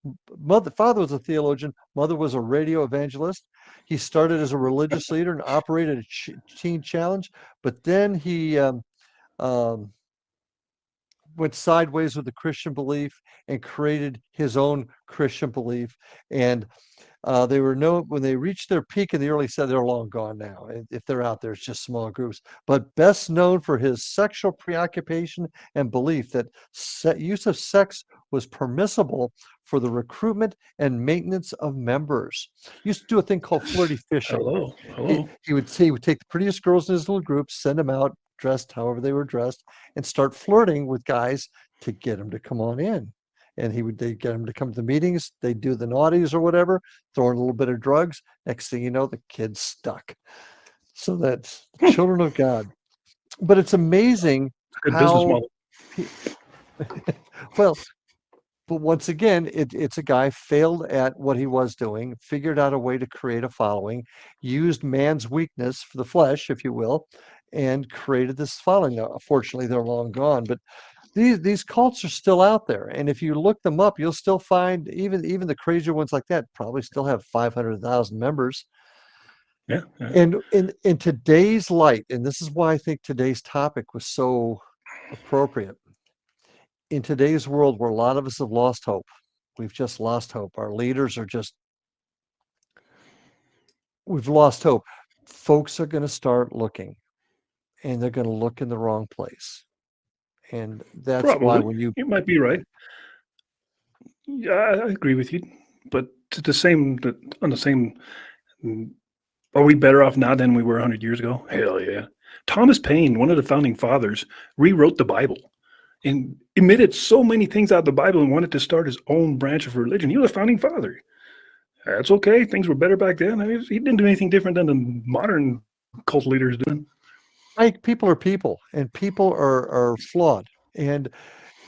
Father was a theologian. Mother was a radio evangelist. He started as a religious leader and operated a teen challenge, but then he um, went sideways with the Christian belief and created his own Christian belief. And they were when they reached their peak in the early '70s, they're long gone now. If they're out there, it's just small groups. But best known for his sexual preoccupation and belief that use of sex was permissible for the recruitment and maintenance of members. He used to do a thing called flirty fishing. Hello, He hello. he would take the prettiest girls in his little group, send them out dressed however they were dressed, and start flirting with guys to get them to come on in. And they get them to come to the meetings. They do the naughties or whatever, throw in a little bit of drugs. Next thing you know, the kid's stuck. So that's the Hmm, children of God. But it's amazing it's a good business how, model. pe- well, but once again, it's a guy failed at what he was doing, figured out a way to create a following, used man's weakness for the flesh, if you will, and created this following. Now, unfortunately, they're long gone, but these cults are still out there, and if you look them up, you'll still find even the crazier ones like that probably still have 500,000 members. Yeah, yeah. And in today's light, and this is why I think today's topic was so appropriate. In today's world where a lot of us have lost hope, we've just lost hope. Our leaders are just we've lost hope. Folks are going to start looking, and they're going to look in the wrong place. And that's why Probably. when you You might be right. Yeah, I agree with you. But to the same, on the same, mm, are we better off now than we were 100 years ago? Hell yeah. Thomas Paine, one of the founding fathers, rewrote the Bible and omitted so many things out of the Bible and wanted to start his own branch of religion. He was a founding father. That's okay. Things were better back then. I mean, he didn't do anything different than the modern cult leaders doing. like people are people, and people are flawed. And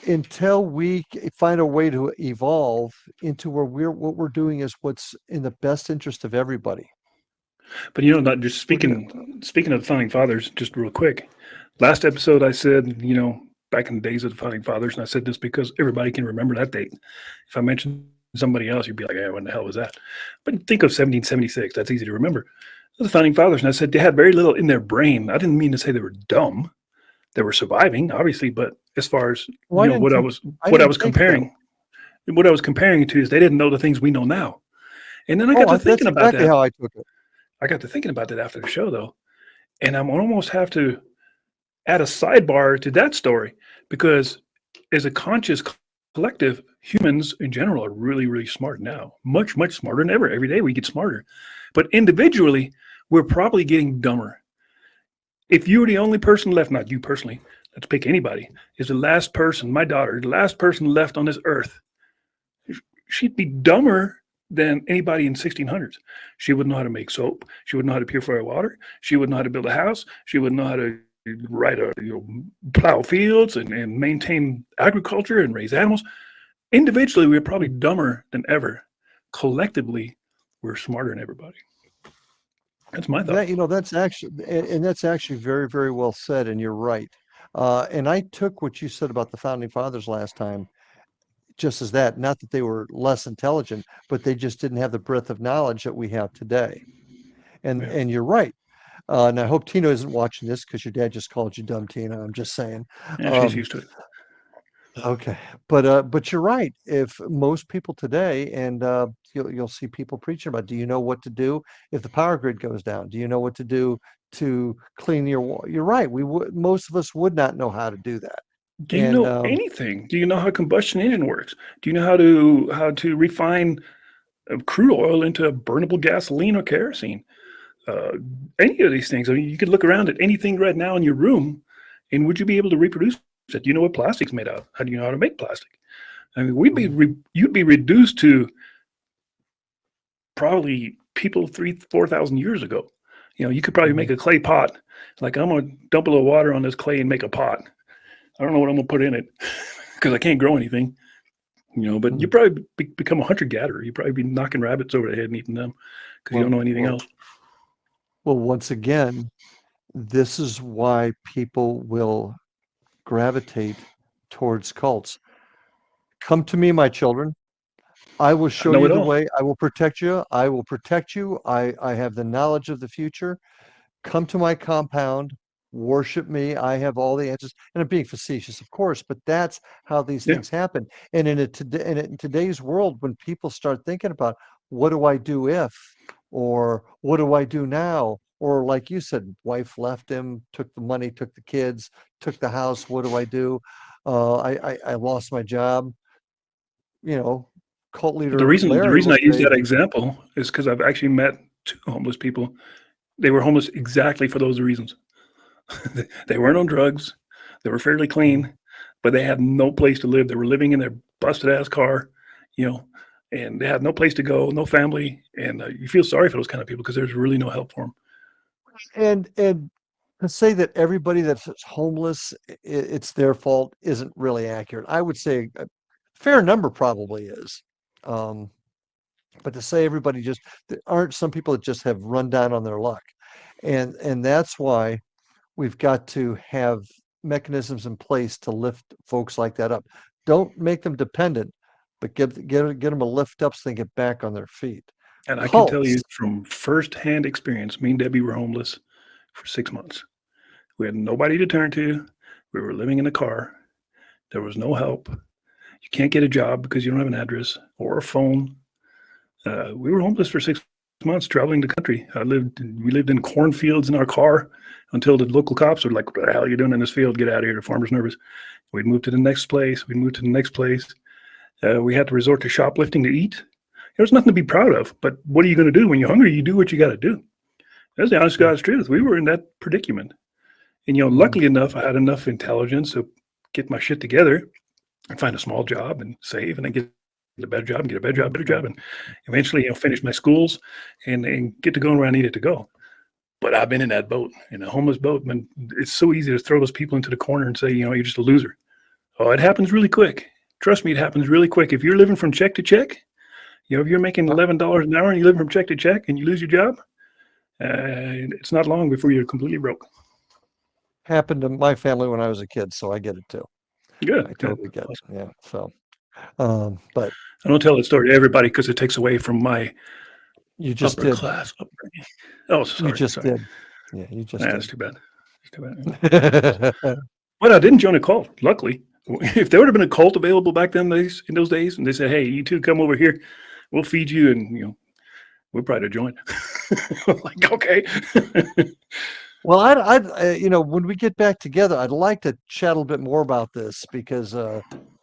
until we find a way to evolve into where what we're doing is what's in the best interest of everybody, But not just we're gonna. speaking of the founding fathers, just real quick. Last episode, I said, back in the days of the founding fathers, and I said this because everybody can remember that date. If I mentioned somebody else, you'd be like, "Yeah, when the hell was that?" But think of 1776. That's easy to remember. the founding fathers, and I said they had very little in their brain. I didn't mean to say they were dumb. They were surviving, obviously, but as far as Well, I what I didn't was take it that way. comparing it to is they didn't know the things we know now. And then I Oh, got to that's thinking about exactly that. how I took it. I got to thinking about that after the show, though, and I'm almost have to add a sidebar to that story because as a conscious collective, humans in general are really, really smart now, much, much smarter than ever. Every day we get smarter, but individually, we're probably getting dumber. If you were the only person left, not you personally, let's pick anybody, is the last person, my daughter, the last person left on this earth, she'd be dumber than anybody in 1600s. She wouldn't know how to make soap. She wouldn't know how to purify water. She wouldn't know how to build a house. She wouldn't know how to plow fields and maintain agriculture and raise animals. Individually, we're probably dumber than ever. Collectively, we're smarter than everybody. That's my thought. That's actually, and that's actually very, very well said, and you're right. And I took what you said about the founding fathers last time just as that, not that they were less intelligent, but they just didn't have the breadth of knowledge that we have today. And Yeah, and you're right. And I hope Tina isn't watching this because your dad just called you dumb, Tina. I'm just saying. yeah, she's Um, used to it. okay, but you're right. If most people today, and you'll see people preaching about, do you know what to do if the power grid goes down? Do you know what to do to clean your wall? You're right. We would Most of us would not know how to do that. Do you And know anything? Do you know how a combustion engine works? Do you know how to refine crude oil into burnable gasoline or kerosene? Uh, any of these things. I mean, you could look around at anything right now in your room, and would you be able to reproduce it? Do you know what plastic's made out of? How do you know how to make plastic? I mean, you'd be reduced to probably people 4,000 years ago. You could probably make Mhm. a clay pot. Like, I'm gonna dump a little water on this clay and make a pot. I don't know what I'm gonna put in it because I can't grow anything. But you Mhm. probably become a hunter gatherer. You probably be knocking rabbits over the head and eating them because you don't well, know anything well, else. well, once again, this is why people will gravitate towards cults. Come to me, my children. I will I show know you it the all. way. I will protect you. I will protect you. I have the knowledge of the future. Come to my compound, worship me. I have all the answers. And I'm being facetious, of course, but that's how these Yeah. things happen. And in today's world, when people start thinking about what do I do if, or what do I do now, or like you said, wife left him, took the money, took the kids, took the house. What do I do? I lost my job. You know, cult But the leader reason the Larry reason will I use say, that example is because I've actually met two homeless people. They were homeless exactly for those reasons. They weren't on drugs. They were fairly "Mm, clean, but they had no place to live. They were living in their busted ass car, you know, and they had no place to go, no family. And you feel sorry for those kind of people because there's really no help for them. and to say that everybody that's homeless, it's their fault isn't really accurate. I would say a fair number probably is. Um, but to say everybody just, there aren't some people that just have run down on their luck. And that's why we've got to have mechanisms in place to lift folks like that up. Don't make them dependent, but get them a lift up so they get back on their feet. And I can tell Cults. you from firsthand experience, me and Debbie were homeless for 6 months. We had nobody to turn to. We were living in a car. There was no help. You can't get a job because you don't have an address or a phone. We were homeless for 6 months, traveling the country. We lived in cornfields in our car until the local cops were like, "What the hell are you doing in this field? Get out of here! The farmer's nervous." We'd move to the next place. We'd move to the next place. We had to resort to shoplifting to eat. There's nothing to be proud of, but what are you going to do when you're hungry? You do what you got to do. That's the honest Mm, God's truth. We were in that predicament, and mm, luckily enough, I had enough intelligence to get my shit together and find a small job and save, and then get a better job and get a better job, and eventually, finish my schools and get to going where I needed to go. But I've been in that boat, in a homeless boat, and it's so easy to throw those people into the corner and say, you're just a loser. Oh, it happens really quick. Trust me, it happens really quick. If you're living from check to check, if you're making uh, $11 an hour and you live from check to check and you lose your job, it's not long before you're completely broke. Happened to my family when I was a kid, so I get it too. I Good, good. totally get it. Awesome. Yeah. But I don't tell that story to everybody because it takes away from my You just upper did. class upbringing. Oh, sorry. You just sorry. did. Yeah, you just That's did. too bad. That's too bad. But I didn't join a cult, luckily. If there would have been a cult available back then in those days, and they said, hey, you two come over here, we'll feed you, and we'll probably have joined. Like, okay. Well, when we get back together, I'd like to chat a little bit more about this because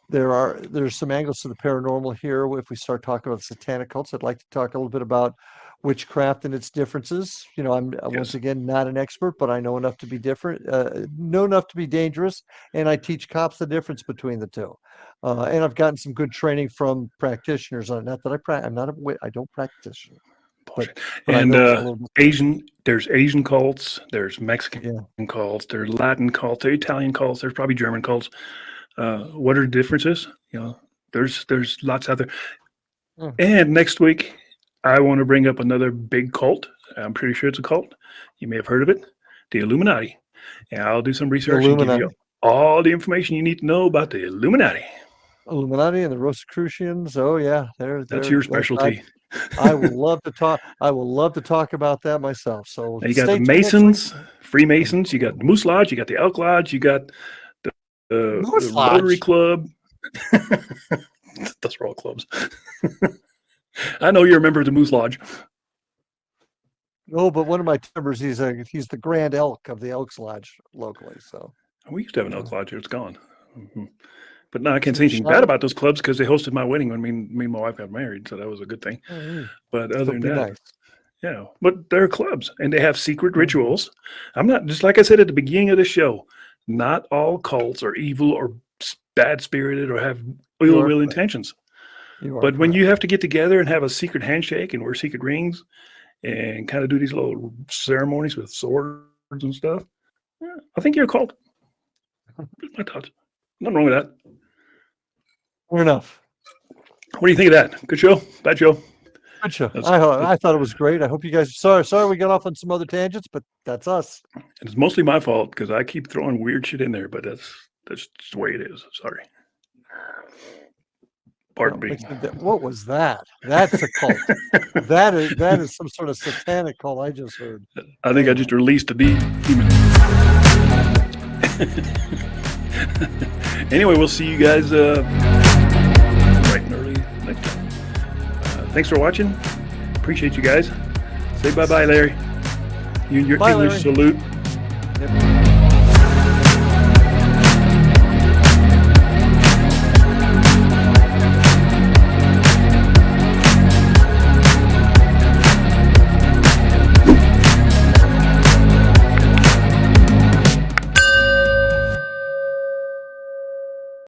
there's some angles to the paranormal here. If we start talking about satanic cults, I'd like to talk a little bit about witchcraft and its differences. I'm once again not an expert, but I know enough to be know enough to be dangerous, and I teach cops the difference between the two. And I've gotten some good training from practitioners on it. Not that I don't practice, but I And know a little bit. there's Asian cults, there's Mexican cults, there's Latin cults, there's Italian cults, there's probably German cults. What are the differences? There's lots out there. And next week, I want to bring up another big cult. I'm pretty sure it's a cult. You may have heard of it, the Illuminati. And I'll do some research and give you all the information you need to know about the Illuminati. Illuminati and the Rosicrucians. Oh yeah, That's your specialty. I will love to talk. I will love to talk about that myself. So you got the Masons, Freemasons. You got the Moose Lodge. You got the Elk Lodge. You got the Rotary Club. Those are all clubs. I know you're a member of the Moose Lodge. No, but one of my members, he's the Grand Elk of the Elks Lodge locally. So we used to have an Elk Lodge here. It's gone. Mm-hmm. But no, I can't say anything bad about those clubs because they hosted my wedding when me and my wife got married, so that was a good thing. But other than that, but they're clubs and they have secret rituals. I'm not, just like I said at the beginning of the show, not all cults are evil or bad spirited or have ill will intentions. But when you have to get together and have a secret handshake and wear secret rings and kind of do these little ceremonies with swords and stuff, I think you're a cult. My thoughts. Nothing wrong with that. Fair enough. What do you think of that? Good show? Bad show? Good show. I thought it was great. I hope you guys. Sorry, we got off on some other tangents, but that's us. And it's mostly my fault because I keep throwing weird shit in there, but that's just the way it is. Sorry. Pardon me. What was that? That's a cult. that is some sort of satanic cult I just heard. I think I just released a demon. Anyway, we'll see you guys bright and early next time. Thanks for watching. Appreciate you guys. Say bye-bye, Larry. You and your English salute. Yep.